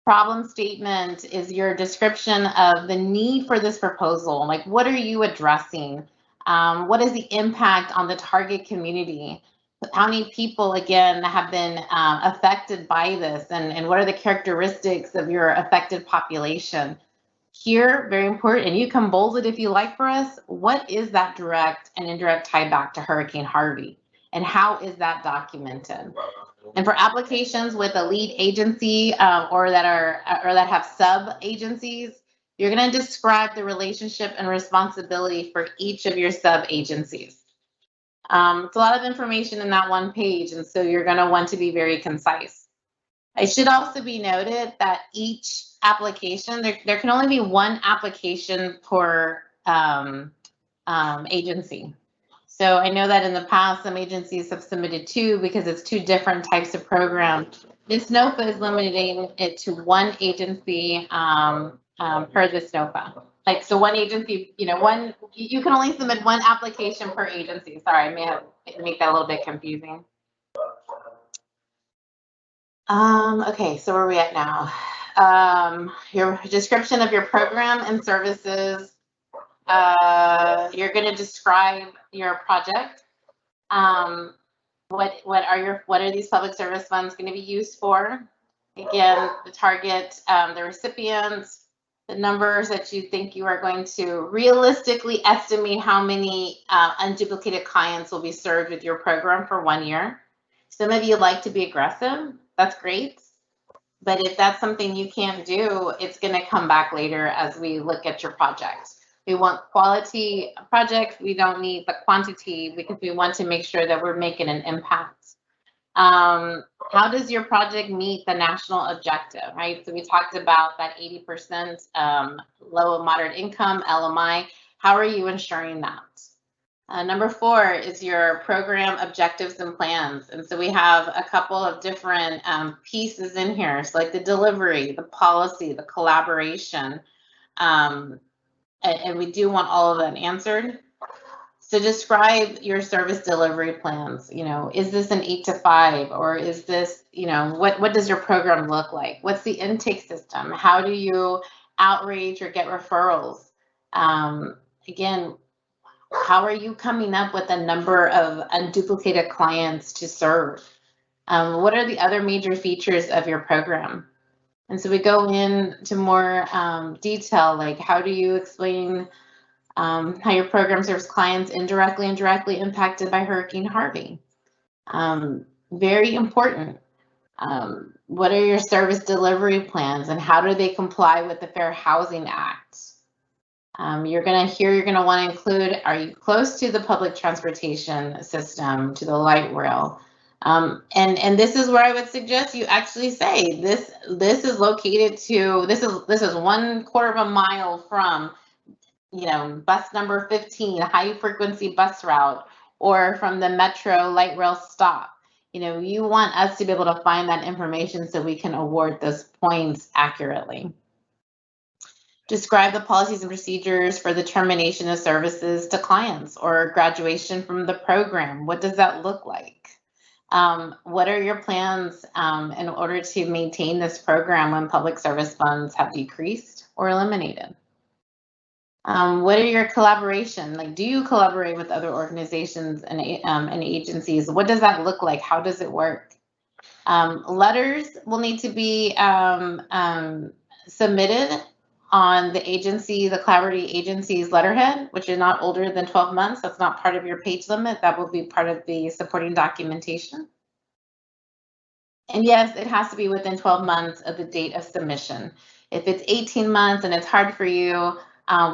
Problem statement is your description of the need for this proposal. Like, what are you addressing? What is the impact on the target community? How many people, again, have been affected by this? And what are the characteristics of your affected population? Here, very important, and you can bold it if you like for us, what is that direct and indirect tie back to Hurricane Harvey? And how is that documented? And for applications with a lead agency or that have sub agencies, you're going to describe the relationship and responsibility for each of your sub agencies. It's a lot of information in that one page, and so you're going to want to be very concise. It should also be noted that each application, there can only be one application per agency. So I know that in the past, some agencies have submitted two because it's two different types of programs. This Nofa is limiting it to one agency per this Nofa. Like, so one agency, you can only submit one application per agency. Sorry, I may have make that a little bit confusing. Okay, so where are we at now? Your description of your program and services. You're going to describe your project. What are these public service funds going to be used for? Again, the target, the recipients, the numbers that you think you are going to realistically estimate how many unduplicated clients will be served with your program for 1 year. Some of you like to be aggressive. That's great. But if that's something you can't do, it's going to come back later as we look at your project. We want quality projects. We don't need the quantity because we want to make sure that we're making an impact. How does your project meet the national objective, right? So we talked about that 80% low and moderate income, LMI. How are you ensuring that? Number 4 is your program objectives and plans. And so we have a couple of different pieces in here. So like the delivery, the policy, the collaboration, and we do want all of that answered. So describe your service delivery plans. Is this an 8 to 5, or is this, what does your program look like? What's the intake system? How do you outreach or get referrals? Again, how are you coming up with a number of unduplicated clients to serve? What are the other major features of your program? And so we go into more detail, like how do you explain how your program serves clients indirectly and directly impacted by Hurricane Harvey? Very important. What are your service delivery plans, and how do they comply with the Fair Housing Act? You're going to want to include, are you close to the public transportation system, to the light rail? And this is where I would suggest you actually say this is located to, this is 1/4 mile from, bus number 15, high frequency bus route, or from the metro light rail stop. You want us to be able to find that information so we can award those points accurately. Describe the policies and procedures for the termination of services to clients or graduation from the program. What does that look like? What are your plans in order to maintain this program when public service funds have decreased or eliminated? What are your collaboration? Like, do you collaborate with other organizations and agencies? What does that look like? How does it work? Letters will need to be submitted on the agency, the collaborating agency's letterhead, which is not older than 12 months. That's not part of your page limit. That will be part of the supporting documentation. And yes, it has to be within 12 months of the date of submission. If it's 18 months and it's hard for you,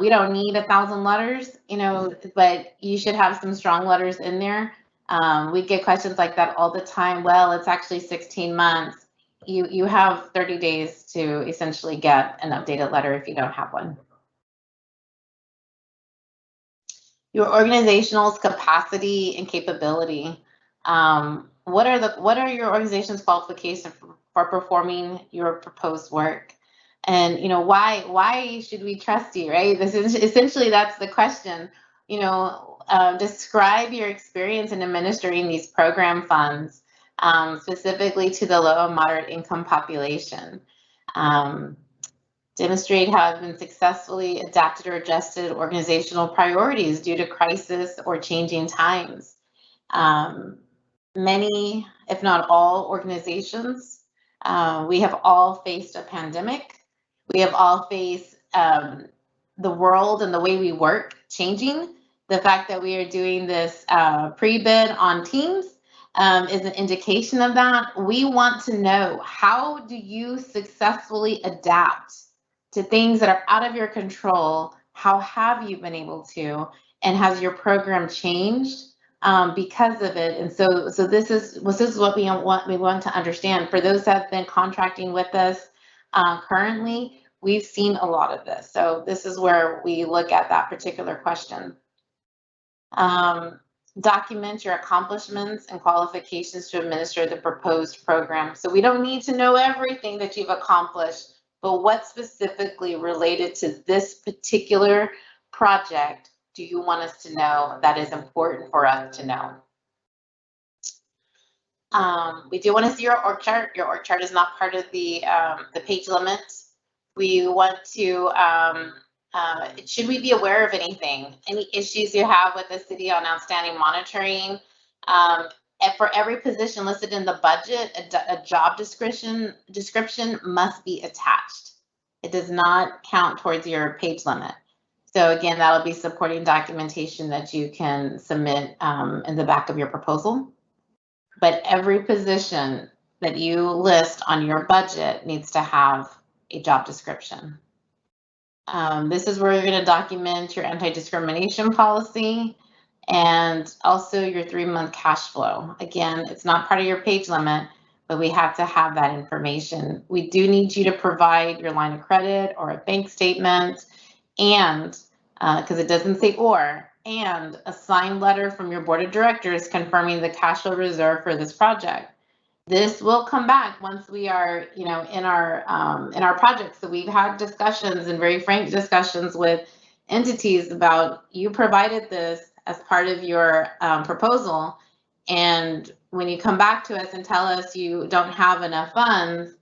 we don't need 1,000 letters, but you should have some strong letters in there. We get questions like that all the time. Well, it's actually 16 months. You have 30 days to essentially get an updated letter if you don't have one. Your organizational's capacity and capability. What are your organization's qualifications for performing your proposed work? And why should we trust you, right? This is essentially, that's the question. Describe your experience in administering these program funds, specifically to the low and moderate income population. Demonstrate how have been successfully adapted or adjusted organizational priorities due to crisis or changing times. Many, if not all, organizations, we have all faced a pandemic. We have all faced the world and the way we work changing. The fact that we are doing this pre-bid on Teams is an indication of that. We want to know, how do you successfully adapt to things that are out of your control? How have you been able to? And has your program changed because of it? And so this is what we want to understand. For those that have been contracting with us currently, we've seen a lot of this. So this is where we look at that particular question. Document your accomplishments and qualifications to administer the proposed program. So we don't need to know everything that you've accomplished, but what specifically related to this particular project do you want us to know that is important for us to know? We do want to see your org chart. Your org chart is not part of the page limit. We want to, should we be aware of anything? Any issues you have with the city on outstanding monitoring? And for every position listed in the budget, a job description must be attached. It does not count towards your page limit. So again, that'll be supporting documentation that you can submit in the back of your proposal. But every position that you list on your budget needs to have a job description. This is where you're going to document your anti-discrimination policy and also your 3-month cash flow. Again, it's not part of your page limit, but we have to have that information. We do need you to provide your line of credit or a bank statement, and because it doesn't say or, and a signed letter from your board of directors confirming the cash flow reserve for this project. This will come back once we are, in our project. So we've had discussions and very frank discussions with entities about, you provided this as part of your proposal, and when you come back to us and tell us you don't have enough funds,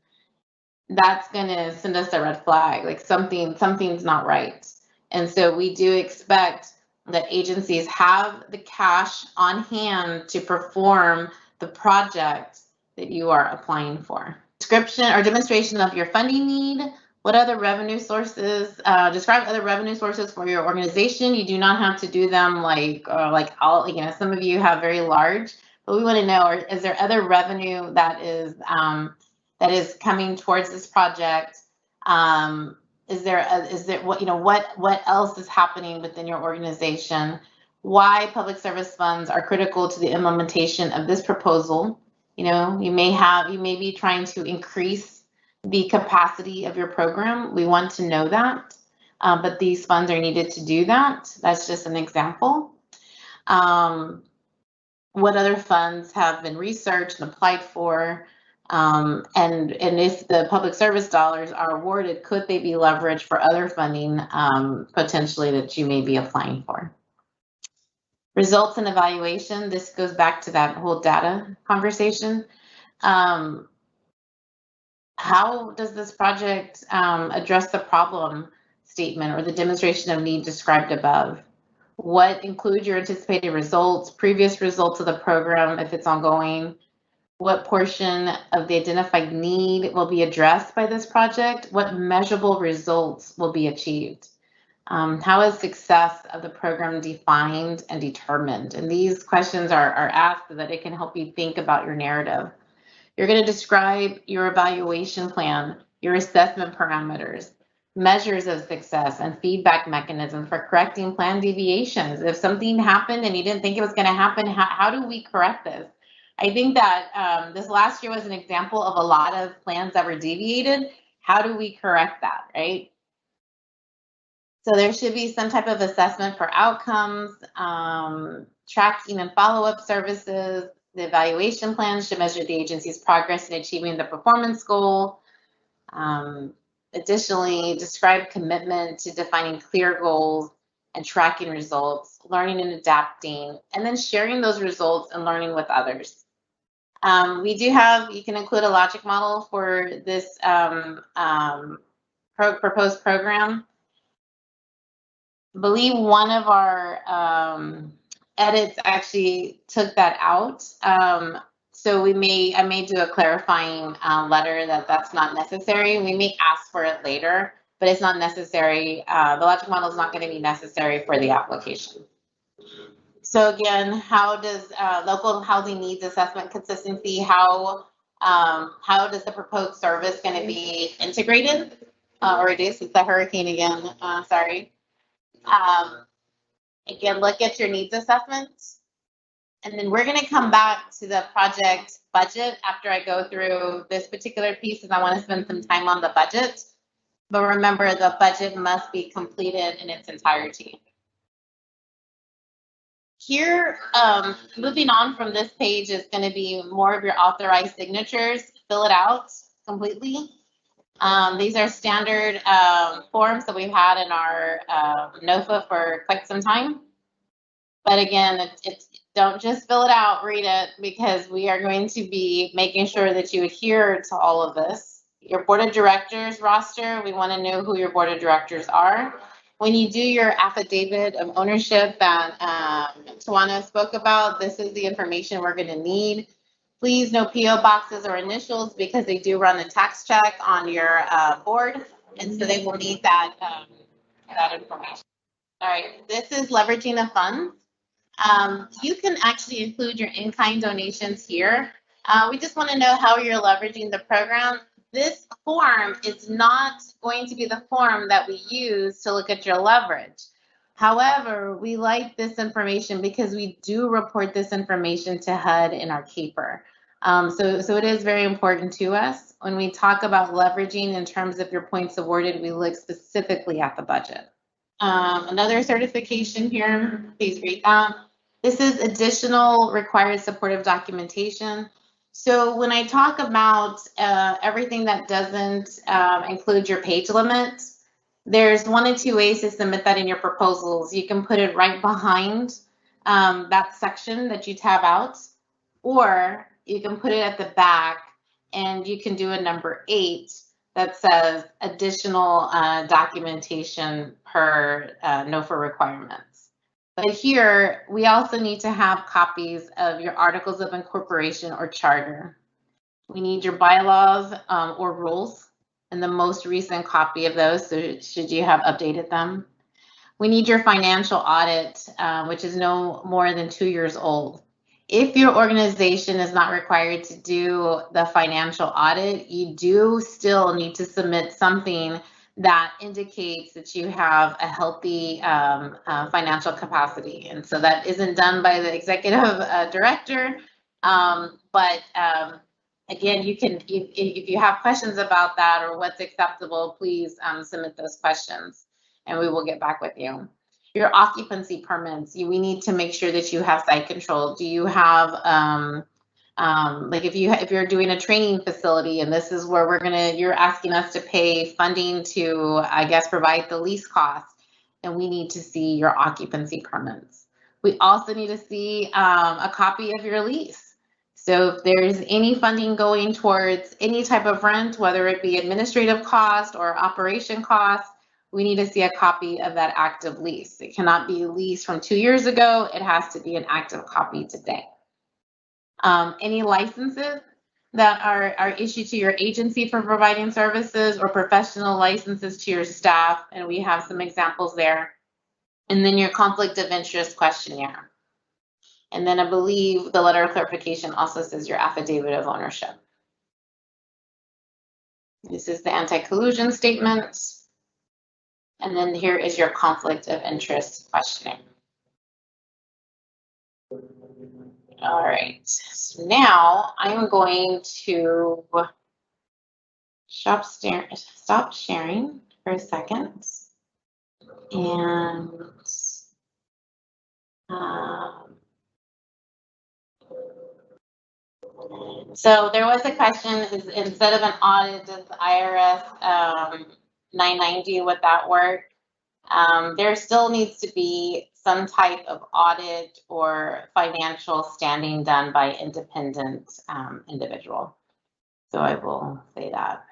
that's going to send us a red flag, like something's not right. And so we do expect that agencies have the cash on hand to perform the project that you are applying for. Description or demonstration of your funding need. What other revenue sources? Describe other revenue sources for your organization. You do not have to do them like all. Some of you have very large, but we want to know: is there other revenue that is coming towards this project? Is there what else is happening within your organization? Why public service funds are critical to the implementation of this proposal? You may be trying to increase the capacity of your program. We want to know that, but these funds are needed to do that. That's just an example. What other funds have been researched and applied for? And if the public service dollars are awarded, could they be leveraged for other funding potentially that you may be applying for? Results and evaluation. This goes back to that whole data conversation. How does this project address the problem statement or the demonstration of need described above? What include your anticipated results, previous results of the program if it's ongoing? What portion of the identified need will be addressed by this project? What measurable results will be achieved? How is success of the program defined and determined? And these questions are asked so that it can help you think about your narrative. You're going to describe your evaluation plan, your assessment parameters, measures of success, and feedback mechanisms for correcting plan deviations. If something happened and you didn't think it was going to happen, how do we correct this? I think that this last year was an example of a lot of plans that were deviated. How do we correct that, right? So there should be some type of assessment for outcomes, tracking and follow-up services. The evaluation plan should measure the agency's progress in achieving the performance goal. Additionally, describe commitment to defining clear goals and tracking results, learning and adapting, and then sharing those results and learning with others. We do have, you can include a logic model for this proposed program. I believe one of our edits actually took that out. So I may do a clarifying letter that's not necessary. We may ask for it later, but it's not necessary. The logic model is not going to be necessary for the application. So again, how does local housing needs assessment consistency, how does the proposed service going to be integrated or reduced? It's the hurricane again, sorry. Again, look at your needs assessments. And then we're going to come back to the project budget after I go through this particular piece, because I want to spend some time on the budget. But remember, the budget must be completed in its entirety. Here, moving on from this page is going to be more of your authorized signatures. Fill it out completely. These are standard forms that we've had in our Nofa for quite some time. But again, don't just fill it out, read it, because we are going to be making sure that you adhere to all of this. Your board of directors roster, we want to know who your board of directors are. When you do your affidavit of ownership that Tawana spoke about, this is the information we're going to need. Please no PO boxes or initials, because they do run a tax check on your board, and so they will need that information. All right, this is leveraging the funds. You can actually include your in-kind donations here. We just want to know how you're leveraging the program. This form is not going to be the form that we use to look at your leverage. However, we like this information because we do report this information to HUD in our CAPER. So it is very important to us. When we talk about leveraging in terms of your points awarded, we look specifically at the budget. Another certification here, please read that. This is additional required supportive documentation. So when I talk about everything that doesn't include your page limit, there's one of two ways to submit that in your proposals. You can put it right behind that section that you tab out, or you can put it at the back and you can do a number 8 that says additional documentation per Nofa requirements. But here, we also need to have copies of your articles of incorporation or charter. We need your bylaws or rules and the most recent copy of those, so should you have updated them. We need your financial audit, which is no more than 2 years old. If your organization is not required to do the financial audit, you do still need to submit something that indicates that you have a healthy financial capacity. And so that isn't done by the executive director, but again, you can, if you have questions about that or what's acceptable, please submit those questions and we will get back with you. Your occupancy permits, we need to make sure that you have site control. Do you have, like if you're doing a training facility and this is where you're asking us to pay funding to, I guess, provide the lease costs, and we need to see your occupancy permits. We also need to see a copy of your lease. So if there's any funding going towards any type of rent, whether it be administrative cost or operation costs, we need to see a copy of that active lease. It cannot be a lease from 2 years ago. It has to be an active copy today. Any licenses that are issued to your agency for providing services, or professional licenses to your staff, and we have some examples there. And then your conflict of interest questionnaire. And then I believe the letter of clarification also says your affidavit of ownership. This is the anti-collusion statement. And then here is your conflict of interest questionnaire. All right, so now I'm going to stop sharing for a second. And so there was a question, is instead of an audit, does the IRS 990, would that work? There still needs to be some type of audit or financial standing done by independent individual. So I will say that.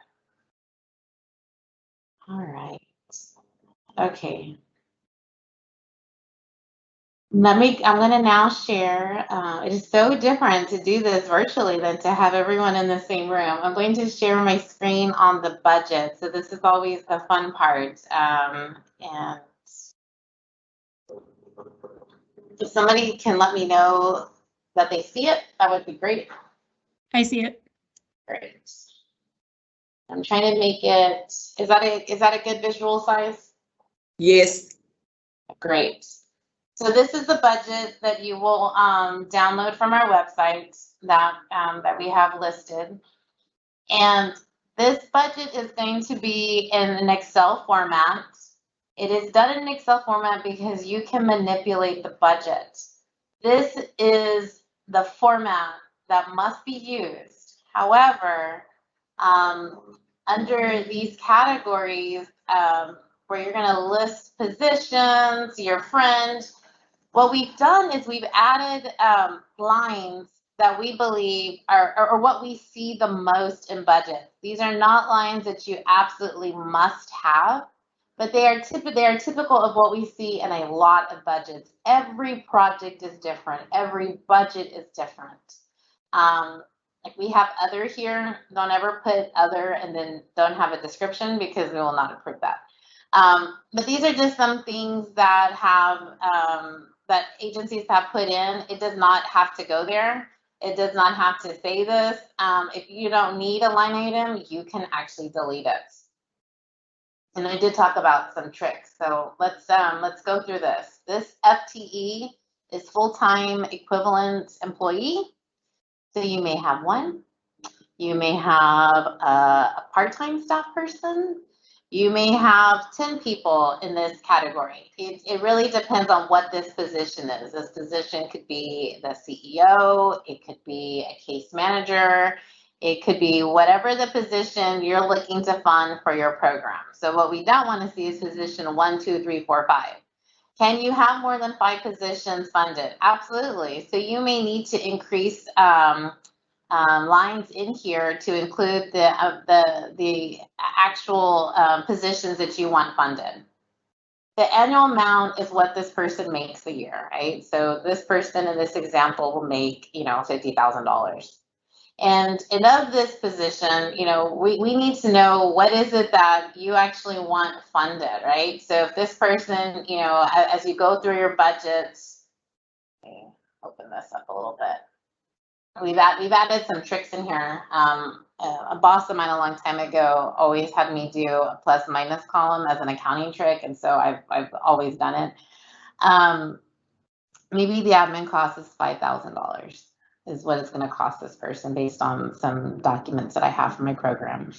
All right. Okay. I'm going to now share. It is so different to do this virtually than to have everyone in the same room. I'm going to share my screen on the budget. So this is always the fun part. And if somebody can let me know that they see it, that would be great. I see it. Great. I'm trying to make it, is that a good visual size? Yes. Great. So this is the budget that you will download from our website that we have listed. And this budget is going to be in an Excel format. It is done in an Excel format because you can manipulate the budget. This is the format that must be used. However, under these categories where you're going to list positions, your friend, what we've done is we've added lines that we believe are or what we see the most in budgets. These are not lines that you absolutely must have, but they are typical of what we see in a lot of budgets. Every project is different. Every budget is different. Like we have other here. Don't ever put other and then don't have a description because we will not approve that. But these are just some things that have that agencies have put in. It does not have to go there. It does not have to say this. If you don't need a line item, you can actually delete it. And I did talk about some tricks. So let's go through this. This FTE is full-time equivalent employee. So you may have one. You may have a part-time staff person. You may have 10 people in this category. It really depends on what this position is. This position could be the CEO, it could be a case manager, it could be whatever the position you're looking to fund for your program. So what we don't want to see is position 1, 2, 3, 4, 5. Can you have more than 5 positions funded? Absolutely. So you may need to increase lines in here to include the actual positions that you want funded. The annual amount is what this person makes a year, right? So this person in this example will make, $50,000. And of this position, we need to know what is it that you actually want funded, right? So if this person, as you go through your budgets, okay, open this up a little bit. We've added some tricks in here. A boss of mine a long time ago always had me do a plus minus column as an accounting trick, and so I've always done it. Maybe the admin cost is $5,000 is what it's going to cost this person based on some documents that I have for my program,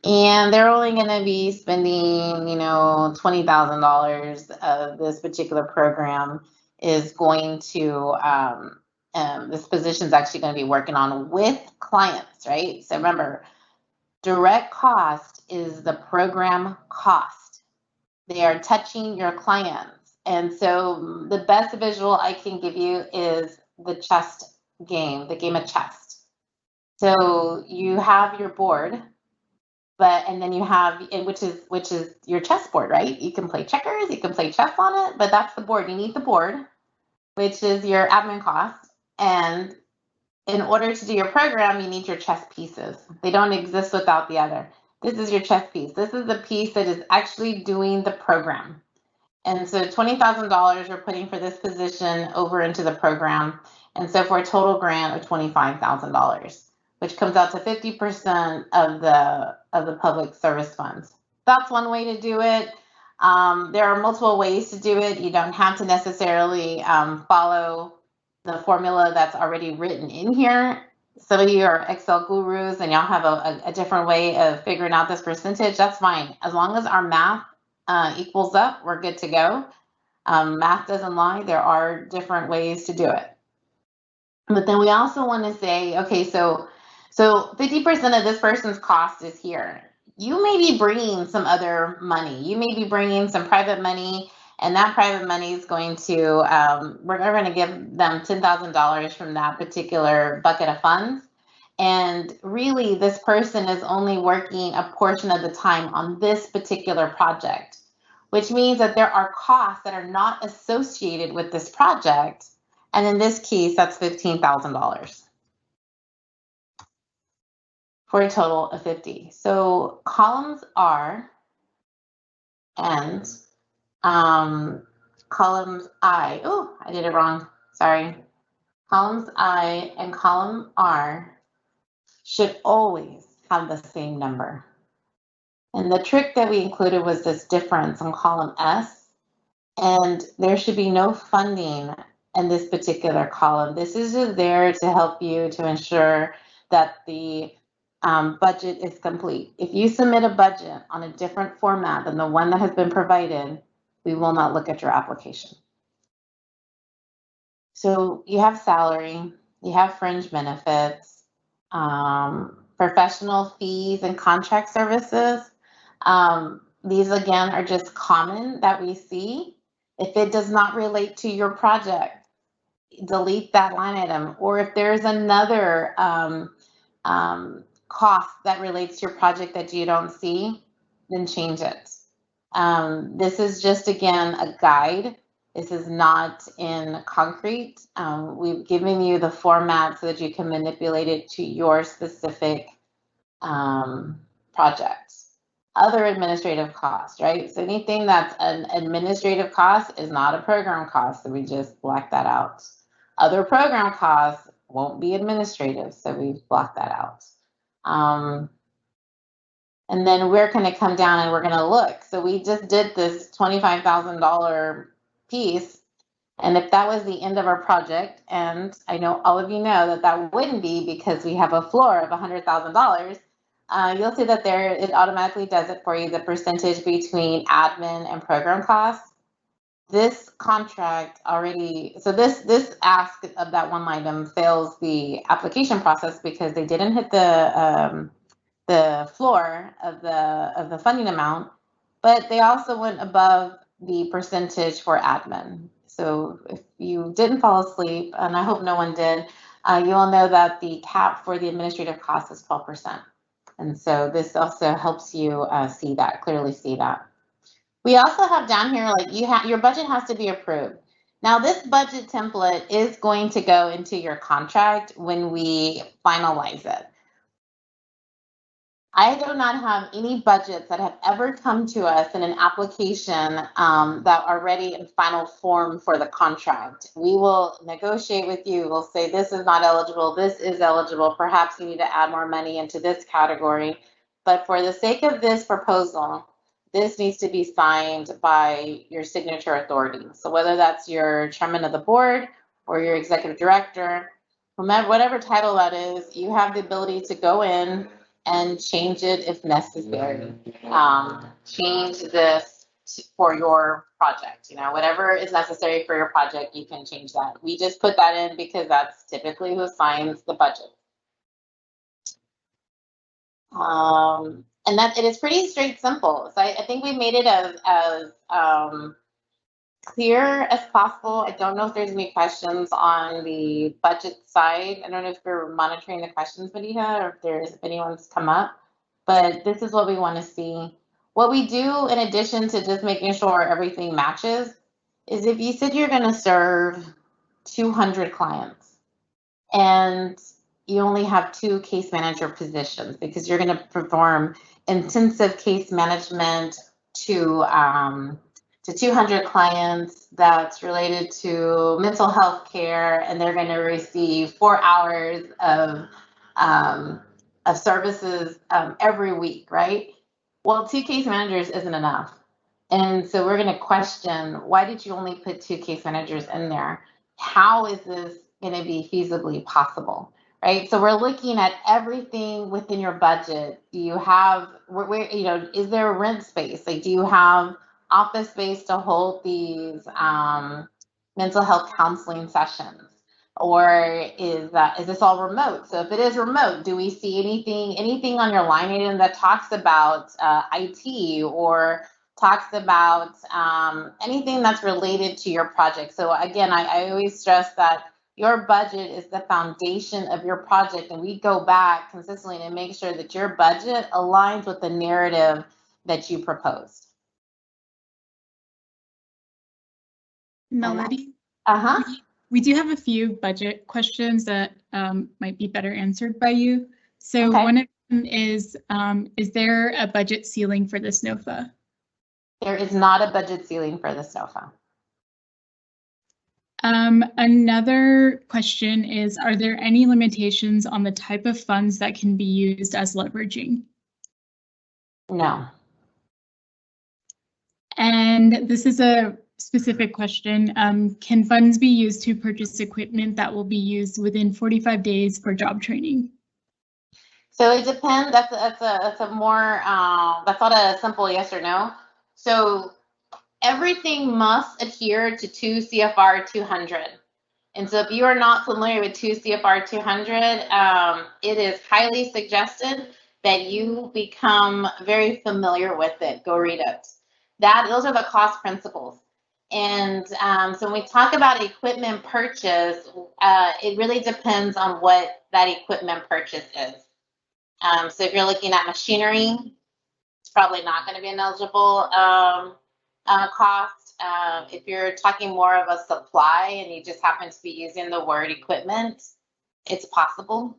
and they're only going to be spending $20,000 of this particular program is going to this position is actually going to be working on with clients, right? So remember, direct cost is the program cost. They are touching your clients. And so the best visual I can give you is the chess game, the game of chess. So you have your board, and then you have, which is your chessboard, right? You can play checkers, you can play chess on it, but that's the board. You need the board, which is your admin cost. And in order to do your program, you need your chess pieces. They don't exist without the other. This is your chess piece. This is the piece that is actually doing the program. And so $20,000 we're putting for this position over into the program. And so for a total grant of $25,000, which comes out to 50% of the public service funds. That's one way to do it. There are multiple ways to do it. You don't have to necessarily follow the formula that's already written in here. Some of you are Excel gurus and y'all have a different way of figuring out this percentage. That's fine. As long as our math equals up, we're good to go. Math doesn't lie. There are different ways to do it. But then we also want to say, okay, so 50% of this person's cost is here. You may be bringing some other money. You may be bringing some private money, and that private money is going to, we're going to give them $10,000 from that particular bucket of funds. And really, this person is only working a portion of the time on this particular project, which means that there are costs that are not associated with this project. And in this case, that's $15,000 for a total of 50. So columns R and columns I, oh, I did it wrong, sorry. Columns I and column R should always have the same number. And the trick that we included was this difference on column S, and there should be no funding in this particular column. This is just there to help you to ensure that the budget is complete. If you submit a budget on a different format than the one that has been provided, we will not look at your application. So you have salary, you have fringe benefits, professional fees and contract services. These again are just common that we see. If it does not relate to your project, delete that line item. Or if there's another cost that relates to your project that you don't see, then change it. This is just, again, a guide. This is not in concrete. We've given you the format so that you can manipulate it to your specific project. Other administrative costs, right? So anything that's an administrative cost is not a program cost, so we just black that out. Other program costs won't be administrative, so we've blocked that out. And then we're going to come down and we're going to look. So we just did this $25,000 piece. And if that was the end of our project, and I know all of you know that that wouldn't be because we have a floor of $100,000, you'll see that there it automatically does it for you, the percentage between admin and program costs. This contract already, so this ask of that one item fails the application process because they didn't hit the floor of the funding amount, but they also went above the percentage for admin. So if you didn't fall asleep, and I hope no one did, you will know that the cap for the administrative cost is 12%. And so this also helps you clearly see that. We also have down here, like your budget has to be approved. Now this budget template is going to go into your contract when we finalize it. I do not have any budgets that have ever come to us in an application that are ready in final form for the contract. We will negotiate with you. We'll say this is not eligible, this is eligible. Perhaps you need to add more money into this category. But for the sake of this proposal, this needs to be signed by your signature authority. So whether that's your chairman of the board or your executive director, whatever title that is, you have the ability to go in and change it if necessary. Change this for your project. Whatever is necessary for your project, you can change that. We just put that in because that's typically who signs the budget. And that it is pretty straight, simple. So I think we made it as clear as possible. I don't know if there's any questions on the budget side. I don't know if we're monitoring the questions, Medina, or if anyone's come up, but this is what we want to see. What we do in addition to just making sure everything matches is if you said you're going to serve 200 clients and you only have 2 case manager positions because you're going to perform intensive case management to 200 clients that's related to mental health care, and they're going to receive 4 hours of services every week, right? Well, 2 case managers isn't enough. And so we're going to question, why did you only put 2 case managers in there? How is this going to be feasibly possible, right? So we're looking at everything within your budget. Do you have, is there a rent space? Like, do you have office space to hold these mental health counseling sessions? Or is this all remote? So if it is remote, do we see anything on your line item that talks about IT or talks about anything that's related to your project? So again, I always stress that your budget is the foundation of your project, and we go back consistently to make sure that your budget aligns with the narrative that you proposed. Melody? We do have a few budget questions that might be better answered by you. So one of them is there a budget ceiling for this Nofa? There is not a budget ceiling for this Nofa. Another question is, are there any limitations on the type of funds that can be used as leveraging? No. And this is a specific question. Can funds be used to purchase equipment that will be used within 45 days for job training? So it depends. That's not a simple yes or no. So everything must adhere to 2 CFR 200. And so if you are not familiar with 2 CFR 200, it is highly suggested that you become very familiar with it. Go read it. Those are the cost principles. And so when we talk about equipment purchase, it really depends on what that equipment purchase is. So if you're looking at machinery, it's probably not going to be an eligible cost. If you're talking more of a supply and you just happen to be using the word equipment, it's possible.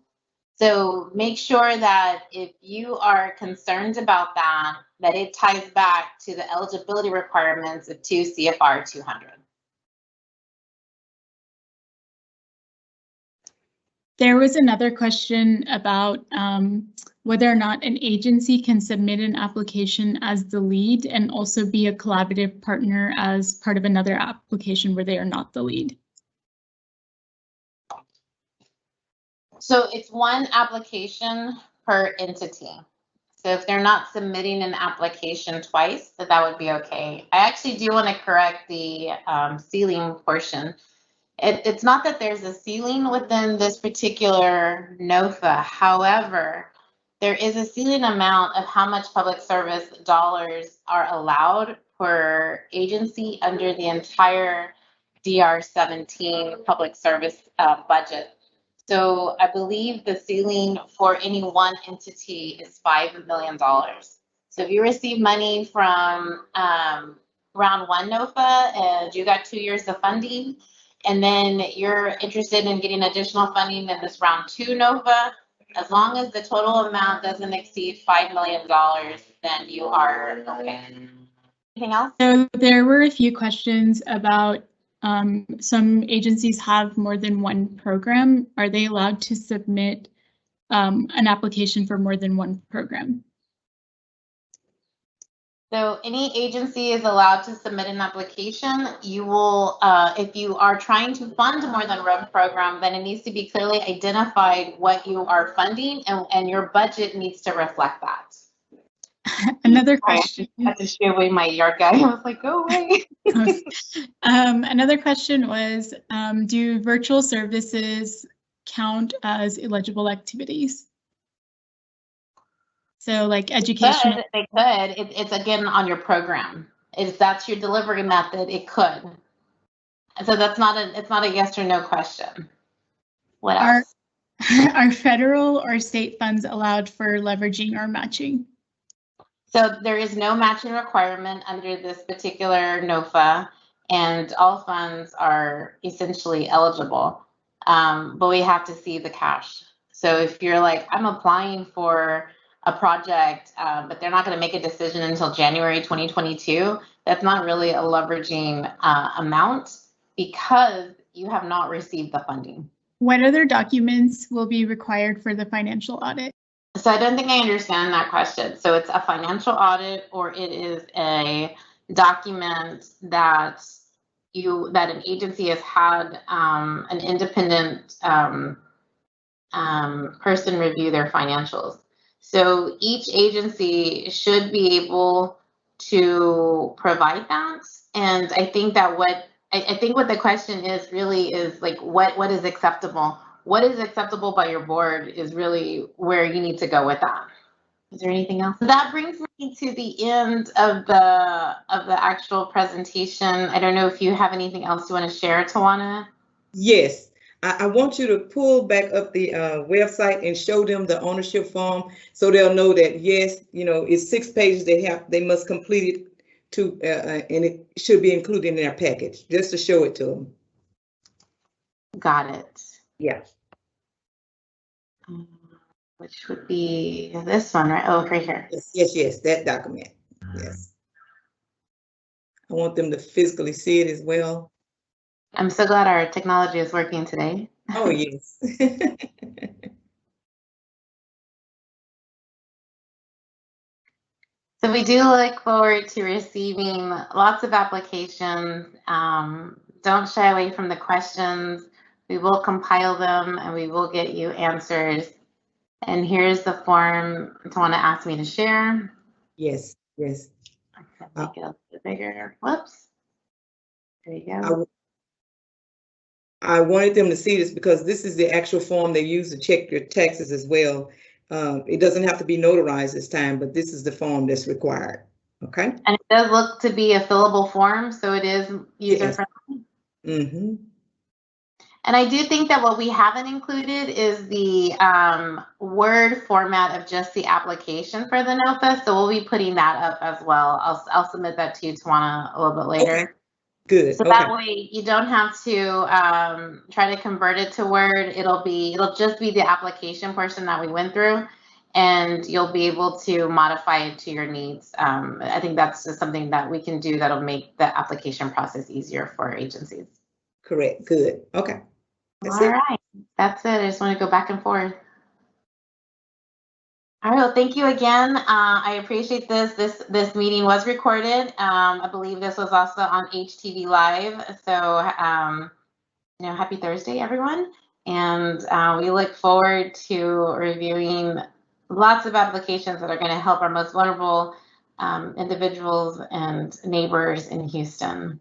So make sure that if you are concerned about that it ties back to the eligibility requirements of 2 CFR 200. There was another question about whether or not an agency can submit an application as the lead and also be a collaborative partner as part of another application where they are not the lead. So it's one application per entity. So if they're not submitting an application twice, that would be okay. I actually do want to correct the ceiling portion. It's not that there's a ceiling within this particular Nofa. However, there is a ceiling amount of how much public service dollars are allowed per agency under the entire DR17 public service budget. So I believe the ceiling for any one entity is $5 million. So if you receive money from round 1 Nofa and you got 2 years of funding, and then you're interested in getting additional funding in this round 2 Nofa, as long as the total amount doesn't exceed $5 million, then you are okay. Anything else? So there were a few questions about some agencies have more than one program. Are they allowed to submit an application for more than one program? So any agency is allowed to submit an application. You will, if you are trying to fund more than one program, then it needs to be clearly identified what you are funding, and your budget needs to reflect that. Another question. I had to shoo away my yard guy. I was like, go away. Another question was, do virtual services count as eligible activities? So like education. They could. It's again on your program. If that's your delivery method, it could. So it's not a yes or no question. What else? Are federal or state funds allowed for leveraging or matching? So there is no matching requirement under this particular Nofa, and all funds are essentially eligible, but we have to see the cash. So if you're like, I'm applying for a project, but they're not going to make a decision until January 2022, that's not really a leveraging amount because you have not received the funding. What other documents will be required for the financial audit? So I don't think I understand that question. So it's a financial audit, or it is a document that an agency has had an independent person review their financials. So each agency should be able to provide that. And I think that what the question is really is like, what is acceptable? What is acceptable by your board is really where you need to go with that. Is there anything else? So that brings me to the end of the actual presentation. I don't know if you have anything else you want to share, Tawana? Yes. I want you to pull back up the website and show them the ownership form so they'll know that, yes, it's 6 pages they must complete it to, and it should be included in their package, just to show it to them. Got it. Yeah. Which would be this one, right? Oh, right here. Yes, that document. Yes. I want them to physically see it as well. I'm so glad our technology is working today. Oh, yes. So we do look forward to receiving lots of applications. Don't shy away from the questions. We will compile them and we will get you answers. And here's the form Tawana asked me to share. Yes. I can make it a bit bigger. Whoops. There you go. I wanted them to see this because this is the actual form they use to check your taxes as well. It doesn't have to be notarized this time, but this is the form that's required. Okay. And it does look to be a fillable form, so it is user friendly. Mm-hmm. And I do think that what we haven't included is the Word format of just the application for the Nofa. So we'll be putting that up as well. I'll submit that to you, Tawana, a little bit later. Okay. Good. So that way you don't have to try to convert it to Word. It'll just be the application portion that we went through, and you'll be able to modify it to your needs. I think that's just something that we can do that'll make the application process easier for agencies. Correct. Good. Okay. All right. That's it. I just want to go back and forth. All right. Well, thank you again. I appreciate this. This meeting was recorded. I believe this was also on HTV Live. So, happy Thursday, everyone. And we look forward to reviewing lots of applications that are going to help our most vulnerable individuals and neighbors in Houston.